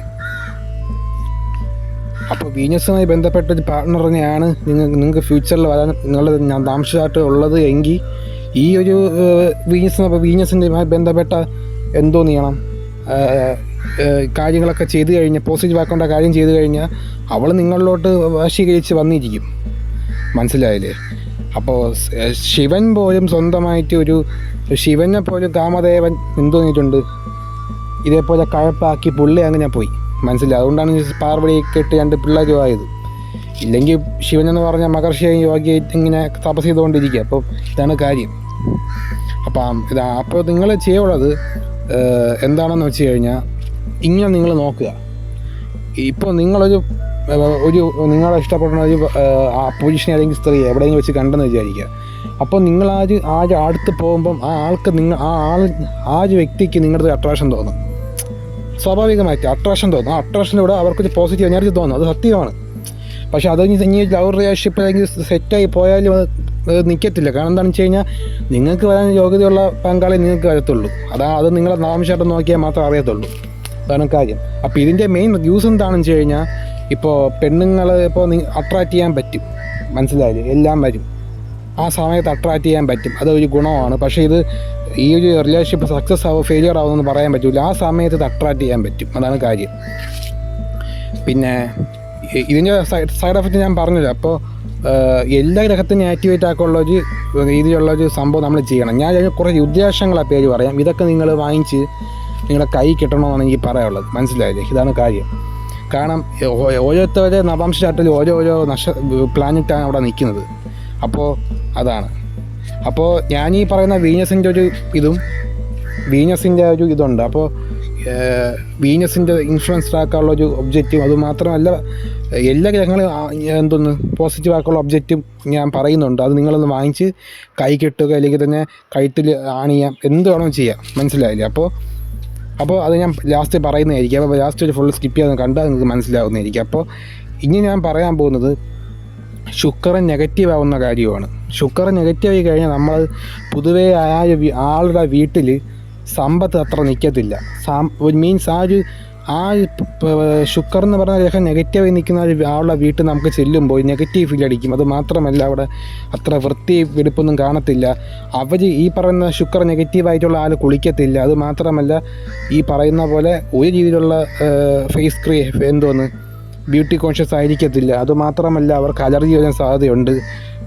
അപ്പോൾ വീനസുമായി ബന്ധപ്പെട്ടൊരു പാർട്ട്ണറിനെയാണ് നിങ്ങൾക്ക് ഫ്യൂച്ചറിൽ വരാൻ നിങ്ങളുടെ താമസിച്ചായിട്ട് ഉള്ളത് എങ്കിൽ ഈ ഒരു വീനസിൻ്റെ ബന്ധപ്പെട്ട എന്തോ ചെയ്യണം, കാര്യങ്ങളൊക്കെ ചെയ്തു കഴിഞ്ഞാൽ പോസിറ്റീവ് ആക്കേണ്ട കാര്യം ചെയ്തു കഴിഞ്ഞാൽ അവൾ നിങ്ങളിലോട്ട് വശീകരിച്ച് വന്നിരിക്കും, മനസ്സിലായില്ലേ? അപ്പോൾ ശിവൻ പോലും സ്വന്തമായിട്ട് ശിവനെ പോലും കാമദേവൻ എന്തോന്നിട്ടുണ്ട് ഇതേപോലെ കഴപ്പാക്കി പുള്ളി അങ്ങനെ പോയി, മനസ്സിലായി? അതുകൊണ്ടാണ് പാർവതി കെട്ട് 2 പിള്ളേരുമായത്. ഇല്ലെങ്കിൽ ശിവൻ എന്ന് പറഞ്ഞ മഹർഷിയെ യോഗിയായിട്ട് ഇങ്ങനെ തപസ് ചെയ്തുകൊണ്ടിരിക്കുക. അപ്പോൾ ഇതാണ് കാര്യം. അപ്പോൾ നിങ്ങൾ ചെയ്യുള്ളത് എന്താണെന്ന് വെച്ച് കഴിഞ്ഞാൽ ഇങ്ങനെ നിങ്ങൾ നോക്കുക. ഇപ്പോൾ നിങ്ങളൊരു നിങ്ങളെ ഇഷ്ടപ്പെടുന്ന ഒരു പൊസിഷൻ അല്ലെങ്കിൽ സ്ത്രീ എവിടെയെങ്കിലും വെച്ച് കണ്ടെന്ന് വിചാരിക്കുക. അപ്പോൾ നിങ്ങൾ അടുത്ത് പോകുമ്പം ആ ഒരു വ്യക്തിക്ക് നിങ്ങളുടെ അട്രാക്ഷൻ തോന്നും. സ്വാഭാവികമായിട്ട് അട്രാക്ഷൻ തോന്നും. ആ അട്രാക്ഷനിലൂടെ അവർക്കൊരു പോസിറ്റീവ് എനർജി തോന്നും. അത് സത്യമാണ്. പക്ഷെ അത് ഇനി ലവ് റിലേഷൻഷിപ്പ് അല്ലെങ്കിൽ സെറ്റായി പോയാലും അത് നിൽക്കത്തില്ല. കാരണം എന്താണെന്ന് വെച്ച് കഴിഞ്ഞാൽ നിങ്ങൾക്ക് വരാൻ യോഗ്യതയുള്ള പങ്കാളി നിങ്ങൾക്ക് വരത്തുള്ളൂ. അത് നിങ്ങളെ നാമശാട്ടം നോക്കിയാൽ മാത്രമേ അറിയത്തുള്ളൂ. അതാണ് കാര്യം. അപ്പോൾ ഇതിൻ്റെ മെയിൻ യൂസ് എന്താണെന്ന് വെച്ച് കഴിഞ്ഞാൽ ഇപ്പോൾ പെണ്ണുങ്ങൾ ഇപ്പോൾ അട്രാക്റ്റ് ചെയ്യാൻ പറ്റും. മനസ്സിലായില്ലേ? എല്ലാം വരും. ആ സമയത്ത് അട്രാക്റ്റ് ചെയ്യാൻ പറ്റും. അതൊരു ഗുണമാണ്. പക്ഷേ ഈ ഒരു റിലേഷൻഷിപ്പ് സക്സസ് ആവോ ഫെയിലിയർ ആവുമെന്ന് പറയാൻ പറ്റില്ല. ആ സമയത്ത് ഇത് അട്രാക്റ്റ് ചെയ്യാൻ പറ്റും. അതാണ് കാര്യം. പിന്നെ ഇതിൻ്റെ സൈഡ് എഫക്റ്റ് ഞാൻ പറഞ്ഞില്ല. അപ്പോൾ എല്ലാ ഗ്രഹത്തിനും ആക്ടിവേറ്റ് ആക്കാനുള്ളൊരു രീതിയിലുള്ളൊരു സംഭവം നമ്മൾ ചെയ്യണം. ഞാൻ കുറേ ഉദ്ദേശങ്ങളെ പേര് പറയാം. ഇതൊക്കെ നിങ്ങൾ വാങ്ങിച്ച് നിങ്ങളുടെ കൈ കിട്ടണമെന്നാണ് എനിക്ക് പറയാനുള്ളത്. മനസ്സിലായില്ലേ? ഇതാണ് കാര്യം. കാരണം ഓരോരുത്തരുടെ നവാംശ ചാട്ടിൽ ഓരോ പ്ലാനറ്റാണ് അവിടെ നിൽക്കുന്നത്. അപ്പോൾ അതാണ്. അപ്പോൾ ഞാൻ ഈ പറയുന്ന വീനസിൻ്റെ ഒരു ഇതുണ്ട്. അപ്പോൾ വീനസിൻ്റെ ഇൻഫ്ലുവൻസ്ഡ് ആക്കാനുള്ള ഒരു ഒബ്ജക്റ്റീവ്, അത് മാത്രമല്ല എല്ലാ ഗ്രഹങ്ങളും പോസിറ്റീവ് ആക്കാനുള്ള ഒബ്ജക്റ്റീവ് ഞാൻ പറയുന്നുണ്ട്. അത് നിങ്ങളൊന്ന് വാങ്ങിച്ച് കൈ കെട്ടുക, അല്ലെങ്കിൽ തന്നെ കഴുത്തിൽ ആണിയാം, എന്ത് വേണമെങ്കിലും ചെയ്യാം. മനസ്സിലായില്ലേ? അപ്പോൾ അത് ഞാൻ ലാസ്റ്റ് പറയുന്നതായിരിക്കും. അപ്പോൾ ലാസ്റ്റ് ഒരു ഫുൾ സ്കിപ്പ് ചെയ്യാൻ കണ്ടാൽ നിങ്ങൾക്ക് മനസ്സിലാവുന്നതായിരിക്കും. അപ്പോൾ ഇനി ഞാൻ പറയാൻ പോകുന്നത് ശുക്രൻ നെഗറ്റീവ് ആവുന്ന കാര്യമാണ്. ശുക്രൻ നെഗറ്റീവ് ആയി കഴിഞ്ഞാൽ നമ്മൾ പൊതുവേ ആളുടെ വീട്ടിൽ സമ്പത്ത് അത്ര നിൽക്കത്തില്ല. മീൻസ് ആ ശുക്രൻ എന്ന് പറഞ്ഞ ഗ്രഹം നെഗറ്റീവായി നിൽക്കുന്ന ആളുടെ വീട്ടിൽ നമുക്ക് ചെല്ലുമ്പോൾ നെഗറ്റീവ് ഫീൽ അടിക്കും. അത് മാത്രമല്ല അവിടെ അത്ര വൃത്തി വെടുപ്പൊന്നും കാണത്തില്ല. ഈ പറയുന്ന ശുക്രൻ നെഗറ്റീവായിട്ടുള്ള ആൾ കുളിക്കത്തില്ല. അത് മാത്രമല്ല ഈ പറയുന്ന പോലെ ഒരു രീതിയിലുള്ള ബ്യൂട്ടി കോൺഷ്യസ് ആയിരിക്കത്തില്ല. അതുമാത്രമല്ല അവർക്ക് അലർജി വരാൻ സാധ്യതയുണ്ട്.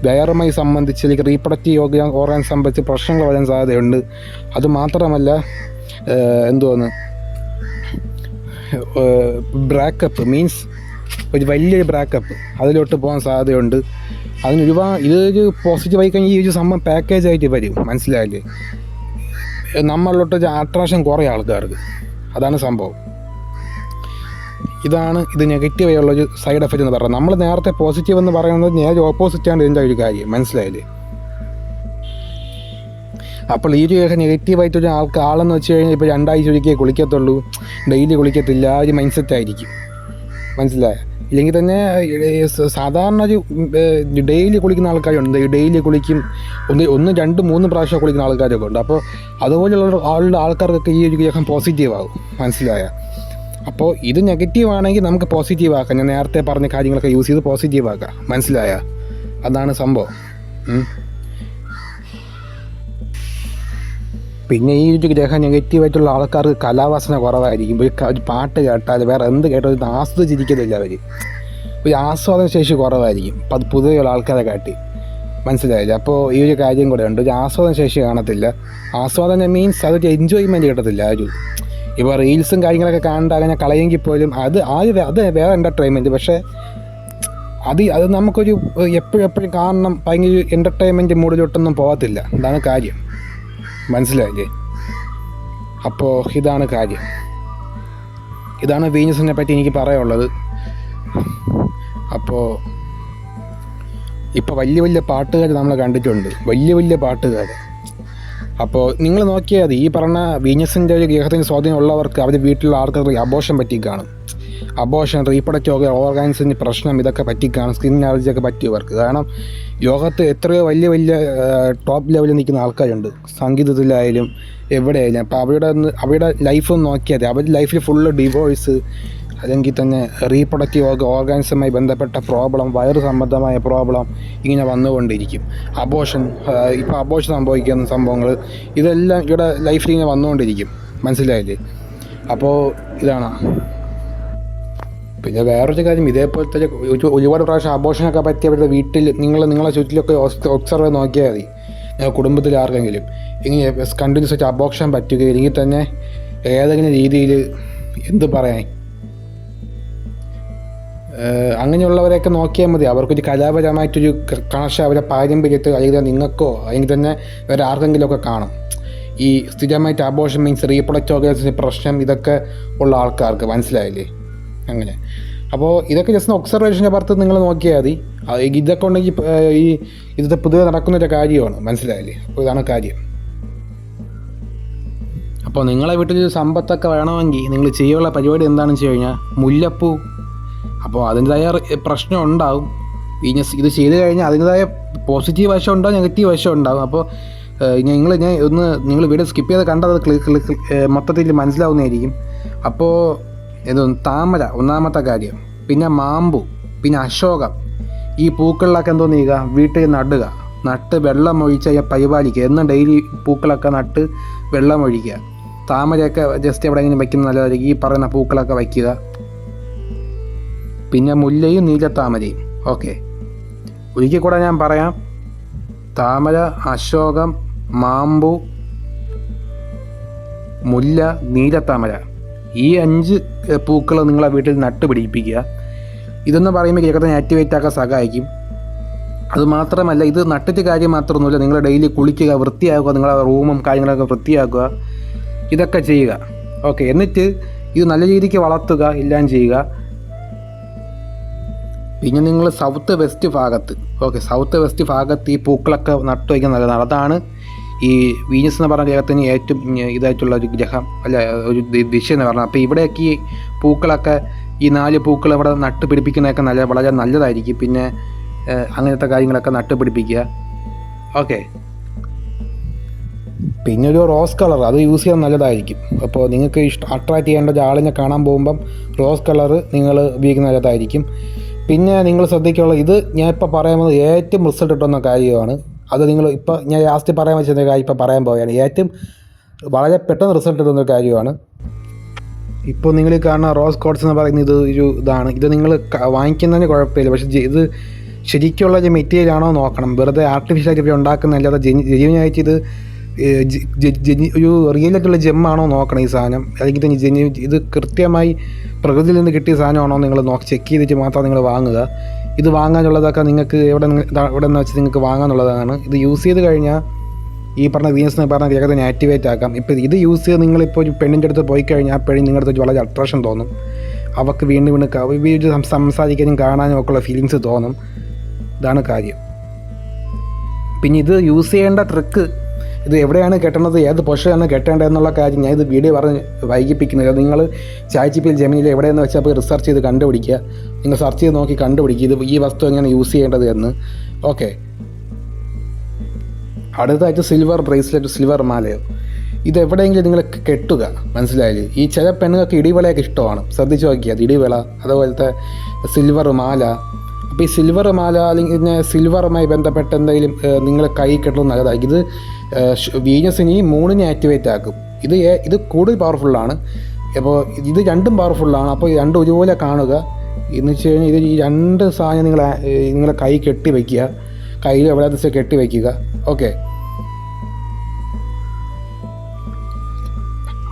വയറുമായി സംബന്ധിച്ച് അല്ലെങ്കിൽ റീപ്രൊഡക്റ്റീവ് ഓർഗൻ സംബന്ധിച്ച് പ്രശ്നങ്ങൾ വരാൻ സാധ്യതയുണ്ട്. അതുമാത്രമല്ല ബ്രേക്കപ്പ് മീൻസ് ഒരു വലിയൊരു ബ്രേക്കപ്പ് അതിലോട്ട് പോകാൻ സാധ്യതയുണ്ട്. ഇതൊരു പോസിറ്റീവായി കഴിഞ്ഞാൽ ഈ ഒരു സംഭവം പാക്കേജായിട്ട് വരും. മനസ്സിലായില്ലേ? നമ്മളിലോട്ട് അട്രാക്ഷൻ കുറേ ആൾക്കാർക്ക്. അതാണ് സംഭവം. ഇത് നെഗറ്റീവായുള്ളൊരു സൈഡ് എഫക്റ്റ് എന്ന് പറയുന്നത്. നമ്മൾ നേരത്തെ പോസിറ്റീവ് എന്ന് പറയുന്നത് നേരെ ഓപ്പോസിറ്റാണ് ഇതിൻ്റെ ഒരു കാര്യം. മനസ്സിലായില്ലേ? അപ്പോൾ ഈ ഒരു നെഗറ്റീവായിട്ടൊരു ആളെന്ന് വെച്ച് കഴിഞ്ഞാൽ ഇപ്പോൾ 2 ആഴ്ച ഒരിക്കലേ കുളിക്കത്തുള്ളൂ, ഡെയിലി കുളിക്കത്തില്ല, ആ ഒരു മൈൻഡ് സെറ്റ് ആയിരിക്കും. മനസ്സിലായോ? ഇല്ലെങ്കിൽ തന്നെ സാധാരണ ഒരു ഡെയിലി കുളിക്കുന്ന ആൾക്കാരുണ്ട്. ഡെയിലി കുളിക്കും, 1, 2, 3 പ്രാവശ്യം കുളിക്കുന്ന ആൾക്കാരൊക്കെ ഉണ്ട്. അപ്പോൾ അതുപോലെയുള്ള ആൾക്കാർക്കൊക്കെ ഈ ഒരു ഗ്രഹം പോസിറ്റീവ് ആകും. മനസ്സിലായോ? അപ്പോൾ ഇത് നെഗറ്റീവ് ആണെങ്കിൽ നമുക്ക് പോസിറ്റീവ് ആക്കാം. ഞാൻ നേരത്തെ പറഞ്ഞ കാര്യങ്ങളൊക്കെ യൂസ് ചെയ്ത് പോസിറ്റീവ് ആക്കാം. മനസ്സിലായോ? അതാണ് സംഭവം. പിന്നെ ഈ ഒരു ഗ്രഹം നെഗറ്റീവായിട്ടുള്ള ആൾക്കാർക്ക് കലാവാസന കുറവായിരിക്കും. ഒരു പാട്ട് കേട്ടാൽ വേറെ എന്ത് കേട്ടാലും ആസ്വദിച്ചിരിക്കത്തില്ല. ഒരു ആസ്വാദന ശേഷി കുറവായിരിക്കും പൊതുവെയുള്ള ആൾക്കാരെ കാട്ടി. മനസ്സിലായില്ല? അപ്പോൾ ഈ ഒരു കാര്യം കൂടെ ഉണ്ട്. ഒരു ആസ്വാദന ശേഷി കാണത്തില്ല. ആസ്വാദനം മീൻസ് അതൊരു എൻജോയ്മെൻറ്റ് കിട്ടത്തില്ല. ഇപ്പോൾ റീൽസും കാര്യങ്ങളൊക്കെ കണ്ട് അങ്ങനെ കളയെങ്കിൽ പോലും അത് വേറെ എൻ്റർടൈൻമെൻറ്റ്. പക്ഷേ അത് നമുക്കൊരു എപ്പോഴും കാണണം, ഭയങ്കര എൻ്റർടൈൻമെൻറ്റ് മൂഡിലോട്ടൊന്നും പോകത്തില്ല. ഇതാണ് കാര്യം. മനസ്സിലായില്ലേ? അപ്പോൾ ഇതാണ് കാര്യം. ഇതാണ് വീനസിനെ പറ്റി എനിക്ക് പറയാനുള്ളത്. അപ്പോൾ ഇപ്പോൾ വലിയ പാട്ടുകാർ നമ്മൾ കണ്ടിട്ടുണ്ട്, വലിയ പാട്ടുകാർ. അപ്പോൾ നിങ്ങൾ നോക്കിയാൽ മതി, ഈ പറഞ്ഞ വീനസിൻ്റെ ഒരു ഗ്രഹത്തിന് സ്വാധീനം ഉള്ളവർക്ക് അവരുടെ വീട്ടിലുള്ള ആൾക്കാർക്ക് അബോർഷൻ പറ്റി കാണും. അബോർഷൻ, റീപ്രൊഡക്റ്റീവ് ഓർഗാൻസിൻ്റെ പ്രശ്നം, ഇതൊക്കെ പറ്റി കാണും. സ്കിൻ അലർജിയൊക്കെ പറ്റിയവർക്ക്. കാരണം ലോകത്ത് എത്രയോ വലിയ ടോപ്പ് ലെവലിൽ നിൽക്കുന്ന ആൾക്കാരുണ്ട്, സംഗീതത്തിലായാലും എവിടെയായാലും. അപ്പോൾ അവരുടെ ലൈഫ് നോക്കിയാൽ മതി. അവരുടെ ലൈഫിൽ ഫുള്ള് ഡിവോഴ്സ്, അല്ലെങ്കിൽ തന്നെ റീപ്രൊഡക്റ്റീവ് ഓർഗാൻസുമായി ബന്ധപ്പെട്ട പ്രോബ്ലം, വയറ് സംബന്ധമായ പ്രോബ്ലം ഇങ്ങനെ വന്നുകൊണ്ടിരിക്കും. ഇപ്പോൾ അബോർഷൻ സംഭവിക്കുന്ന സംഭവങ്ങൾ ഇതെല്ലാം ഇവിടെ ലൈഫിൽ ഇങ്ങനെ വന്നുകൊണ്ടിരിക്കും. മനസ്സിലായില്ലേ? അപ്പോൾ ഇതാണ്. പിന്നെ വേറൊരു കാര്യം, ഇതേപോലത്തെ ഒരുപാട് പ്രാവശ്യം അബോർഷനൊക്കെ പറ്റി അവരുടെ വീട്ടിൽ നിങ്ങളെ ചുറ്റിലൊക്കെ ഒബ്സർവ് നോക്കിയാൽ മതി. കുടുംബത്തിൽ ആർക്കെങ്കിലും ഇങ്ങനെ കണ്ടിന്യൂസ് ആയിട്ട് അബോർഷൻ പറ്റുകയോ അല്ലെങ്കിൽ തന്നെ ഏതെങ്കിലും രീതിയിൽ അങ്ങനെയുള്ളവരെയൊക്കെ നോക്കിയാൽ മതി. അവർക്കൊരു കലാപരമായിട്ടൊരു കണക്ഷൻ അവരെ പാരമ്പര്യത്തിൽ അല്ലെങ്കിൽ നിങ്ങൾക്കോ അല്ലെങ്കിൽ തന്നെ വേറെ ആർക്കെങ്കിലുമൊക്കെ കാണും. ഈ സ്ഥിരമായിട്ട് അബോർഷൻ മീൻസ് റീപ്രൊഡക്റ്റീവ് ഓർഗൻസിന് പ്രശ്നം ഇതൊക്കെ ഉള്ള ആൾക്കാർക്ക്, മനസ്സിലായില്ലേ? അങ്ങനെ അപ്പോൾ ഇതൊക്കെ ജസ്റ്റ് ഒബ്സർവേഷൻ്റെ പുറത്ത് നിങ്ങൾ നോക്കിയാൽ മതി. ഇതൊക്കെ ഉണ്ടെങ്കിൽ ഈ ഇതൊക്കെ പൊതുവെ നടക്കുന്നൊരു കാര്യമാണ്, മനസ്സിലായില്ലേ? അപ്പോൾ ഇതാണ് കാര്യം. അപ്പോൾ നിങ്ങളെ വീട്ടിൽ സമ്പത്തൊക്കെ വേണമെങ്കിൽ നിങ്ങൾ ചെയ്യാനുള്ള പരിപാടി എന്താണെന്ന് വെച്ച് കഴിഞ്ഞാൽ മുല്ലപ്പൂ. അപ്പോൾ അതിൻ്റെതായ പ്രശ്നം ഉണ്ടാവും. ഇത് ചെയ്ത് കഴിഞ്ഞാൽ അതിൻ്റെതായ പോസിറ്റീവ് വശം ഉണ്ടാവും, നെഗറ്റീവ് വശം ഉണ്ടാവും. അപ്പോൾ നിങ്ങൾ വീഡിയോ സ്കിപ്പ് ചെയ്ത് കണ്ടത് മൊത്തത്തിൽ മനസ്സിലാവുന്നതായിരിക്കും. അപ്പോൾ താമര ഒന്നാമത്തെ കാര്യം, പിന്നെ മാമ്പു, പിന്നെ അശോകം. ഈ പൂക്കളിലൊക്കെ എന്തോന്ന് ചെയ്യുക, വീട്ടിൽ നട്ട് വെള്ളം ഒഴിച്ച് പരിപാലിക്കുക. എന്നും ഡെയിലി പൂക്കളൊക്കെ നട്ട് വെള്ളം ഒഴിക്കുക. താമരയൊക്കെ ജസ്റ്റ് എവിടെയെങ്കിലും വയ്ക്കുന്നത് നല്ലതായിരിക്കും. ഈ പറയുന്ന പൂക്കളൊക്കെ വയ്ക്കുക. പിന്നെ മുല്ലയും നീലത്താമരയും. ഓക്കെ, ഒരിക്കൽ കൂടെ ഞാൻ പറയാം. താമര, അശോകം, മാമ്പു, മുല്ല, നീലത്താമര, ഈ 5 പൂക്കൾ നിങ്ങളെ വീട്ടിൽ നട്ട് പിടിപ്പിക്കുക. ഇതെന്ന് പറയുമ്പോൾ ഗ്രഹത്തിനെ ആക്ടിവേറ്റ് ആക്കാൻ സഹായിക്കും. അതുമാത്രമല്ല, ഇത് നട്ടിട്ട് കാര്യം മാത്രമൊന്നുമില്ല, നിങ്ങൾ ഡെയിലി കുളിക്കുക, വൃത്തിയാക്കുക, നിങ്ങളെ റൂമും കാര്യങ്ങളൊക്കെ വൃത്തിയാക്കുക, ഇതൊക്കെ ചെയ്യുക. ഓക്കെ, എന്നിട്ട് ഇത് നല്ല രീതിക്ക് വളർത്തുക, എല്ലാം ചെയ്യുക. പിന്നെ നിങ്ങൾ സൗത്ത് വെസ്റ്റ് ഭാഗത്ത് ഈ പൂക്കളൊക്കെ നട്ടു വയ്ക്കാൻ നല്ലതാണ്. അതാണ് ഈ വീനസ് എന്ന് പറഞ്ഞ ഗ്രഹത്തിന് ഏറ്റവും ഇതായിട്ടുള്ള ഒരു ഗ്രഹം, അല്ല ഒരു ദിശ എന്ന് പറഞ്ഞാൽ. അപ്പോൾ ഇവിടെയൊക്കെ ഈ പൂക്കളൊക്കെ, ഈ 4 പൂക്കൾ ഇവിടെ നട്ട് പിടിപ്പിക്കുന്നതൊക്കെ വളരെ നല്ലതായിരിക്കും. പിന്നെ അങ്ങനത്തെ കാര്യങ്ങളൊക്കെ നട്ട് പിടിപ്പിക്കുക. ഓക്കെ, പിന്നെ ഒരു റോസ് കളർ, അത് യൂസ് ചെയ്യാൻ നല്ലതായിരിക്കും. അപ്പോൾ നിങ്ങൾക്ക് അട്രാക്റ്റ് ചെയ്യേണ്ട ഒരാളിനെ കാണാൻ പോകുമ്പം റോസ് കളർ നിങ്ങൾ ഉപയോഗിക്കുന്നത് നല്ലതായിരിക്കും. പിന്നെ നിങ്ങൾ ശ്രദ്ധിക്കാനുള്ള, ഇത് ഞാൻ ഇപ്പോൾ പറയാൻ പോകുന്നത് ഏറ്റവും റിസൾട്ട് കിട്ടുന്ന കാര്യമാണ്. അത് നിങ്ങൾ ഇപ്പോൾ ഞാൻ ലാസ്റ്റ് പറയാൻ വെച്ചിരുന്ന കാര്യം ഇപ്പോൾ പറയാൻ പോവുകയാണ്. ഏറ്റവും വളരെ പെട്ടെന്ന് റിസൾട്ട് കിട്ടുന്ന ഒരു കാര്യമാണ്. ഇപ്പോൾ നിങ്ങൾ കാണുന്ന റോസ് കോട്ട്സ് എന്ന് പറയുന്നത് ഇതാണ്. ഇത് നിങ്ങൾ വാങ്ങിക്കുന്നതിന് കുഴപ്പമില്ല, പക്ഷേ ഇത് ശരിക്കുള്ള ഒരു മെറ്റീരിയൽ ആണോ നോക്കണം. വെറുതെ ആർട്ടിഫിഷ്യലായിട്ട് ഉണ്ടാക്കുന്നതല്ലാതെ ജെന്യുവനായിട്ട് ഇത് ഒരു റിയലായിട്ടുള്ള ജെമ്മാണോ നോക്കണം ഈ സാധനം. അല്ലെങ്കിൽ തന്നെ ഇത് കൃത്യമായി പ്രകൃതിയിൽ നിന്ന് കിട്ടിയ സാധനമാണോ നിങ്ങൾ ചെക്ക് ചെയ്തിട്ട് മാത്രം നിങ്ങൾ വാങ്ങുക. ഇത് വാങ്ങാനുള്ളതൊക്കെ നിങ്ങൾക്ക് എവിടെ നിന്ന് വെച്ച് നിങ്ങൾക്ക് വാങ്ങാനുള്ളതാണ്. ഇത് യൂസ് ചെയ്ത് കഴിഞ്ഞാൽ ഈ പറഞ്ഞ വീനസ് എന്ന് പറഞ്ഞ ഗ്രഹത്തിനെ ആക്ടിവേറ്റ് ആക്കാം. ഇപ്പോൾ ഇത് യൂസ് ചെയ്ത് നിങ്ങളിപ്പോൾ ഒരു പെണ്ണിൻ്റെ അടുത്ത് പോയി കഴിഞ്ഞാൽ ആ പെണ്ണിന് നിങ്ങളുടെ അടുത്ത് വളരെ അട്രാക്ഷൻ തോന്നും. അവർക്ക് വീണ്ടും സംസാരിക്കാനും കാണാനും ഒക്കെയുള്ള ഫീലിങ്സ് തോന്നും. ഇതാണ് കാര്യം. പിന്നെ ഇത് യൂസ് ചെയ്യേണ്ട ട്രിക്ക്, ഇത് എവിടെയാണ് കെട്ടേണ്ടത്, ഏത് പൊസിഷനാണ് കെട്ടേണ്ടത് എന്നുള്ള കാര്യം ഞാൻ ഇത് വീഡിയോ പറഞ്ഞ് വൈകിപ്പിക്കുന്നില്ല. നിങ്ങൾ ചാറ്റ്ജിപിറ്റിയിൽ ജെമിനിയിൽ എവിടെയെന്ന് വെച്ചാൽ പോയി റിസർച്ച് ചെയ്ത് കണ്ടുപിടിക്കുക. നിങ്ങൾ സെർച്ച് ചെയ്ത് നോക്കി കണ്ടുപിടിക്കുക ഇത് ഈ വസ്തു എങ്ങനെ യൂസ് ചെയ്യേണ്ടത് എന്ന്. ഓക്കെ, അടുത്തായിട്ട് സിൽവർ ബ്രേസ്ലെറ്റ്, സിൽവർ മാലയോ, ഇത് എവിടെയെങ്കിലും നിങ്ങൾ കെട്ടുക, മനസ്സിലായില്ലേ? ഈ ചില പെണ്ണുങ്ങൾക്ക് ഇടിവളയൊക്കെ ഇഷ്ടമാണ്, ശ്രദ്ധിച്ച് നോക്കിയത് ഇടിവള, അതുപോലത്തെ സിൽവർ മാല. അപ്പോൾ ഈ സിൽവർ മാല അല്ലെങ്കിൽ പിന്നെ സിൽവറുമായി ബന്ധപ്പെട്ട എന്തെങ്കിലും നിങ്ങൾ കൈ കെട്ടുന്നത് നല്ലതായിരിക്കും. ഇത് വീനസിനെയും മൂണിനെ ആക്ടിവേറ്റ് ആക്കും. ഇത് കൂടുതൽ പവർഫുള്ളാണ്. അപ്പോൾ ഇത് രണ്ടും പവർഫുള്ളാണ്. അപ്പോൾ ഈ രണ്ടും ഒരുപോലെ കാണുക. എന്ന് വെച്ച് കഴിഞ്ഞാൽ ഈ 2 സാധനം നിങ്ങളെ കൈ കെട്ടി വയ്ക്കുക, കയ്യിൽ എവിടെ ദിവസം കെട്ടി വയ്ക്കുക. ഓക്കെ,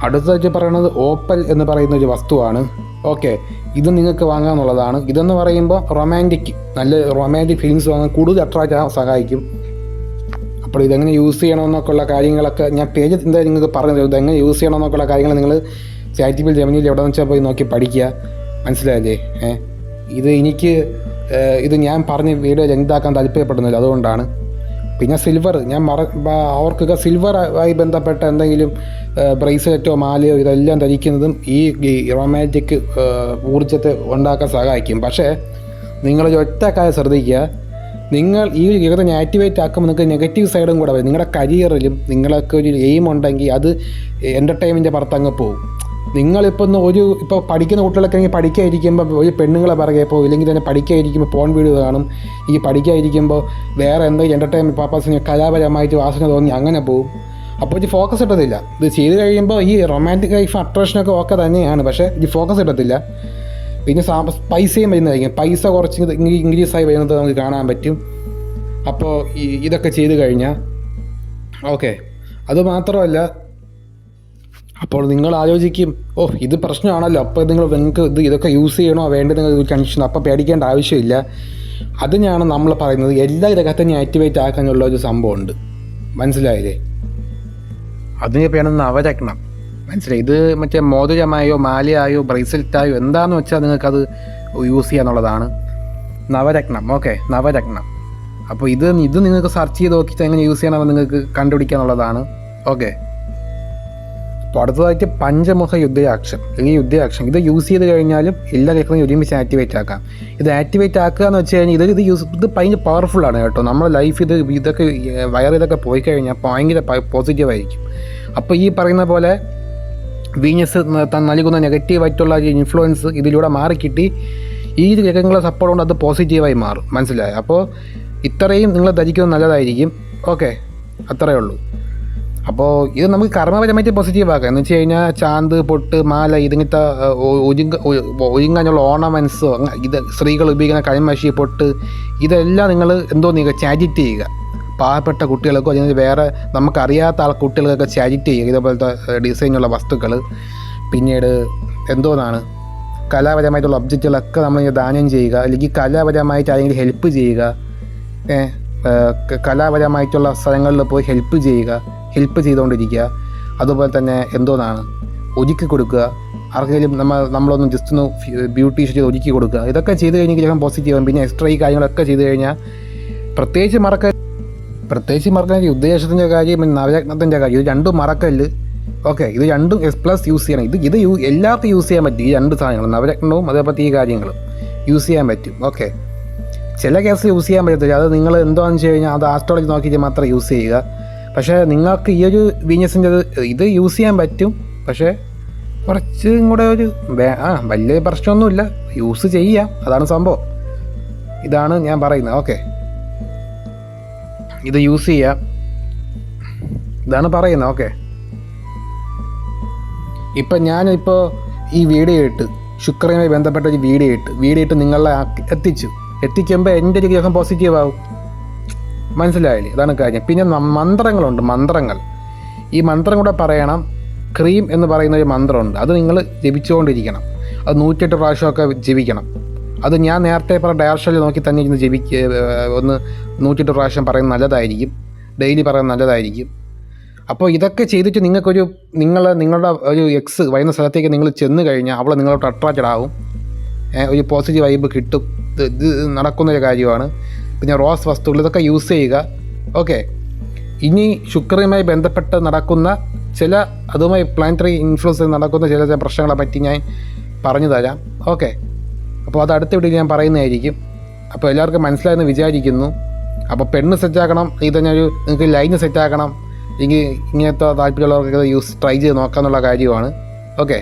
അടുത്തായിട്ട് പറയുന്നത് ഓപ്പൽ എന്ന് പറയുന്ന ഒരു വസ്തുവാണ്. ഓക്കെ, ഇത് നിങ്ങൾക്ക് വാങ്ങാമെന്നുള്ളതാണ്. ഇതെന്ന് പറയുമ്പോൾ നല്ല റൊമാൻറ്റിക് ഫീലിങ്സ് വാങ്ങാൻ കൂടുതൽ അട്രാക്റ്റ് ആകാൻ സഹായിക്കും. അപ്പോൾ ഇതെങ്ങനെ യൂസ് ചെയ്യണമെന്നൊക്കെയുള്ള കാര്യങ്ങളൊക്കെ ഞാൻ പേജ് എന്തായാലും നിങ്ങൾക്ക് പറഞ്ഞു തരും. ഇതെങ്ങനെ യൂസ് ചെയ്യണമെന്നൊക്കെയുള്ള കാര്യങ്ങൾ നിങ്ങൾ ചാറ്റിൽ ജെമിനിയിൽ എവിടെ വെച്ചാൽ പോയി നോക്കി പഠിക്കുക, മനസ്സിലായില്ലേ? ഇത് ഞാൻ പറഞ്ഞ് വീഡിയോ ലെങ്താക്കാൻ താല്പര്യപ്പെടുന്നില്ല, അതുകൊണ്ടാണ്. പിന്നെ സിൽവർ, ഓർക്കുക, സിൽവറുമായി ബന്ധപ്പെട്ട എന്തെങ്കിലും ബ്രേസ്ലെറ്റോ മാലയോ ഇതെല്ലാം ധരിക്കുന്നതും ഈ റൊമാൻറ്റിക് ഊർജ്ജത്തെ ഉണ്ടാക്കാൻ സഹായിക്കും. പക്ഷേ നിങ്ങളൊരു ഒറ്റ കാര്യം ശ്രദ്ധിക്കുക, നിങ്ങൾ ഈ ഗ്രഹത്തിനെ ആക്ടിവേറ്റ് ആക്കുമ്പോൾ നിങ്ങൾക്ക് നെഗറ്റീവ് സൈഡും കൂടെ വരും. നിങ്ങളുടെ കരിയറിലും നിങ്ങൾക്ക് ഒരു എയിം ഉണ്ടെങ്കിൽ അത് എൻ്റർടൈൻമെൻറ്റിൻ്റെ പുറത്ത് അങ്ങ് പോകും. നിങ്ങളിപ്പോൾ ഇപ്പോൾ പഠിക്കുന്ന കുട്ടികളൊക്കെ ആണെങ്കിൽ പഠിക്കാതിരിക്കുമ്പോൾ ഒരു പെണ്ണുങ്ങളെ പറയുക ഇപ്പോൾ, ഇല്ലെങ്കിൽ തന്നെ പഠിക്കാതിരിക്കുമ്പോൾ പോൺ വീഡിയോ കാണും. ഈ പഠിക്കാതിരിക്കുമ്പോൾ വേറെ എന്തെങ്കിലും എൻ്റർടൈൻമെൻറ്റ് പർപ്പസിന് കലാപരമായിട്ട് വാസന തോന്നി അങ്ങനെ പോകും. അപ്പോൾ ഇത് ഫോക്കസ് കിട്ടത്തില്ല. ഇത് ചെയ്ത് കഴിയുമ്പോൾ ഈ റൊമാൻറ്റിക് ലൈഫ് അട്രാക്ഷനൊക്കെ ഓക്കെ തന്നെയാണ്, പക്ഷേ ഇത് ഫോക്കസ് കിട്ടത്തില്ല. പിന്നെ പൈസയും വരുന്നതായിരിക്കും. പൈസ കുറച്ച് ഇൻക്രീസായി വരുന്നത് നമുക്ക് കാണാൻ പറ്റും. അപ്പോൾ ഇതൊക്കെ ചെയ്ത് കഴിഞ്ഞാൽ ഓക്കെ. അതുമാത്രമല്ല അപ്പോൾ നിങ്ങൾ ആലോചിക്കും, ഓ ഇത് പ്രശ്നമാണല്ലോ, അപ്പോൾ നിങ്ങൾക്ക് ഇതൊക്കെ യൂസ് ചെയ്യണോ വേണ്ടത് നിങ്ങൾ കൺഫ്യൂഷൻ. അപ്പോൾ പേടിക്കേണ്ട ആവശ്യമില്ല. അതിനാണ് നമ്മൾ പറയുന്നത് എല്ലാ ഗ്രഹത്തിനെയും ആക്ടിവേറ്റ് ആക്കാനുള്ള ഒരു സംഭവമുണ്ട്. മനസ്സിലായില്ലേ? അതിന് വേണം നവരത്നം. മനസ്സിലായി? ഇത് മറ്റേ മോതിരമായോ മാലയായോ ബ്രേസ്ലെറ്റായോ എന്താണെന്ന് വെച്ചാൽ നിങ്ങൾക്കത് യൂസ് ചെയ്യാന്നുള്ളതാണ്. നവരത്നം. ഓക്കെ, നവരത്നം. അപ്പോൾ ഇത് നിങ്ങൾക്ക് സെർച്ച് ചെയ്ത് നോക്കിയിട്ട് എങ്ങനെ യൂസ് ചെയ്യണമെന്ന് നിങ്ങൾക്ക് കണ്ടുപിടിക്കാന്നുള്ളതാണ്. ഓക്കെ. അപ്പോൾ അടുത്തതായിട്ട് പഞ്ചമുഖ യുദ്ധയാക്ഷം. ഈ യുദ്ധയാക്ഷം ഇത് യൂസ് ചെയ്ത് കഴിഞ്ഞാലും എല്ലാ ഗ്രഹങ്ങളും ഒരുമിച്ച് ആക്ടിവേറ്റ് ആക്കാം. ഇത് ആക്ടിവേറ്റ് ആക്കുക എന്ന് വെച്ച് കഴിഞ്ഞാൽ ഇത് ഭയങ്കര പവർഫുള്ളാണ് കേട്ടോ. നമ്മുടെ ലൈഫ് ഇതൊക്കെ ഇതൊക്കെ പോയി കഴിഞ്ഞാൽ ഭയങ്കര പോസിറ്റീവായിരിക്കും. അപ്പോൾ ഈ പറയുന്ന പോലെ വീനസ് നൽകുന്ന നെഗറ്റീവായിട്ടുള്ള ഇൻഫ്ലുവൻസ് ഇതിലൂടെ മാറിക്കിട്ടി ഈ ഗ്രഹങ്ങളെ സപ്പോർട്ട് കൊണ്ട് അത് പോസിറ്റീവായി മാറും. മനസ്സിലായി? അപ്പോൾ ഇത്രയും നിങ്ങൾ ധരിക്കുന്നത് നല്ലതായിരിക്കും. ഓക്കെ, അത്രയേ ഉള്ളൂ. അപ്പോൾ ഇത് നമുക്ക് കർമ്മപരമായിട്ട് പോസിറ്റീവ് ആക്കാം. എന്ന് വെച്ച് കഴിഞ്ഞാൽ ചാന്ത്, പൊട്ട്, മാല, ഇതിങ്ങനത്തെ ഒരുങ്ങാനുള്ള ഓർണമെൻറ്റ്സോ, ഇത് സ്ത്രീകൾ ഉപയോഗിക്കുന്ന കൈമഷി, പൊട്ട്, ഇതെല്ലാം നിങ്ങൾ ചാരിറ്റി ചെയ്യുക. പാവപ്പെട്ട കുട്ടികൾക്കോ അല്ലെങ്കിൽ വേറെ നമുക്കറിയാത്ത കുട്ടികൾക്കൊക്കെ ചാരിറ്റി ചെയ്യുക. ഇതേപോലത്തെ ഡിസൈനുള്ള വസ്തുക്കൾ. പിന്നീട് കലാപരമായിട്ടുള്ള ഒബ്ജക്റ്റുകളൊക്കെ നമ്മൾ ദാനം ചെയ്യുക. അല്ലെങ്കിൽ കലാപരമായിട്ട് ആരെങ്കിലും ഹെൽപ്പ് ചെയ്യുക. കലാപരമായിട്ടുള്ള സ്ഥലങ്ങളിൽ പോയി ഹെൽപ്പ് ചെയ്തുകൊണ്ടിരിക്കുക. അതുപോലെ തന്നെ ഒരുക്കി കൊടുക്കുക. ആർക്കെങ്കിലും നമ്മളൊന്ന് ജസ്റ്റ് ഒന്ന് ബ്യൂട്ടീഷ്യൻ ചെയ്ത് ഒരുക്കി കൊടുക്കുക. ഇതൊക്കെ ചെയ്ത് കഴിഞ്ഞാൽ ചിലപ്പം പോസിറ്റീവ് ആകും. പിന്നെ എക്സ്ട്രാ ഈ കാര്യങ്ങളൊക്കെ ചെയ്ത് കഴിഞ്ഞാൽ പ്രത്യേകിച്ച് മറക്കാൻ ഉദ്ദേശത്തിൻ്റെ കാര്യം, പിന്നെ നവരത്നത്തിൻ്റെ കാര്യം, ഇത് രണ്ടും മറക്കല്ല്. ഓക്കെ, ഇത് രണ്ടും പ്ലസ് യൂസ് ചെയ്യണം. ഇത് എല്ലാവർക്കും യൂസ് ചെയ്യാൻ പറ്റും. ഈ രണ്ട് സാധനങ്ങളും, നവരത്നവും അതേപോലത്തെ ഈ കാര്യങ്ങളും യൂസ് ചെയ്യാൻ പറ്റും. ഓക്കെ, ചില കേസിൽ യൂസ് ചെയ്യാൻ പറ്റത്തില്ല. അത് നിങ്ങൾ എന്താണെന്ന് വെച്ച് കഴിഞ്ഞാൽ അത് ആസ്ട്രോളജി നോക്കിയിട്ട് മാത്രം യൂസ് ചെയ്യുക. പക്ഷേ നിങ്ങൾക്ക് ഈ ഒരു വീനസിൻ്റെ ഇത് യൂസ് ചെയ്യാൻ പറ്റും. പക്ഷേ കുറച്ചും കൂടെ വലിയ പ്രശ്നമൊന്നുമില്ല, യൂസ് ചെയ്യാം. അതാണ് സംഭവം. ഇതാണ് ഞാൻ പറയുന്നത്. ഓക്കെ, ഇത് യൂസ് ചെയ്യാം, ഇതാണ് പറയുന്നത്. ഓക്കെ, ഇപ്പം ഞാനിപ്പോൾ ഈ വീഡിയോ ഇട്ട് ശുക്രനുമായി ബന്ധപ്പെട്ട ഒരു വീഡിയോ ഇട്ട് നിങ്ങളെ എത്തിക്കുമ്പോൾ എൻ്റെ ഒരു ഗ്രഹം പോസിറ്റീവ് ആവും. മനസ്സിലായില്ലേ? അതാണ് കാര്യം. പിന്നെ മന്ത്രങ്ങളുണ്ട്. ഈ മന്ത്രം കൂടെ പറയണം. ക്രീം എന്ന് പറയുന്ന ഒരു മന്ത്രമുണ്ട്. അത് നിങ്ങൾ ജപിച്ചുകൊണ്ടിരിക്കണം. അത് 108 പ്രാവശ്യമൊക്കെ ജപിക്കണം. അത് ഞാൻ നേരത്തെ പറഞ്ഞ ഡയറക്ഷനിൽ നോക്കി തന്നെ ഇരുന്ന് ഒന്ന് 108 പ്രാവശ്യം പറയുന്നത് നല്ലതായിരിക്കും. ഡെയിലി പറയുന്നത് നല്ലതായിരിക്കും. അപ്പോൾ ഇതൊക്കെ ചെയ്തിട്ട് നിങ്ങളുടെ ഒരു എക്സ് വരുന്ന സ്ഥലത്തേക്ക് നിങ്ങൾ ചെന്ന് കഴിഞ്ഞാൽ അവൾ നിങ്ങളോട് അട്രാക്റ്റഡ് ആവും. ഒരു പോസിറ്റീവ് വൈബ് കിട്ടും. ഇത് നടക്കുന്നൊരു കാര്യമാണ്. പിന്നെ റോസ് വസ്തുക്കൾ ഇതൊക്കെ യൂസ് ചെയ്യുക. ഓക്കെ, ഇനി ശുക്രനുമായി ബന്ധപ്പെട്ട് നടക്കുന്ന അതുമായി പ്ലാനറ്ററി ഇൻഫ്ലുവൻസ് നടക്കുന്ന ചില പ്രശ്നങ്ങളെ പറ്റി ഞാൻ പറഞ്ഞു തരാം. ഓക്കെ, അപ്പോൾ അത് അടുത്ത വീഡിയോയിൽ ഞാൻ പറയുന്നതായിരിക്കും. അപ്പോൾ എല്ലാവർക്കും മനസ്സിലായെന്ന് വിചാരിക്കുന്നു. അപ്പോൾ പെണ്ണ് സെറ്റാക്കണം, നിങ്ങൾക്ക് ലൈന് സെറ്റാക്കണം, ഇങ്ങനത്തെ താല്പര്യമുള്ളവർക്കൊക്കെ ട്രൈ ചെയ്ത് നോക്കാമെന്നുള്ള കാര്യമാണ്. ഓക്കെ.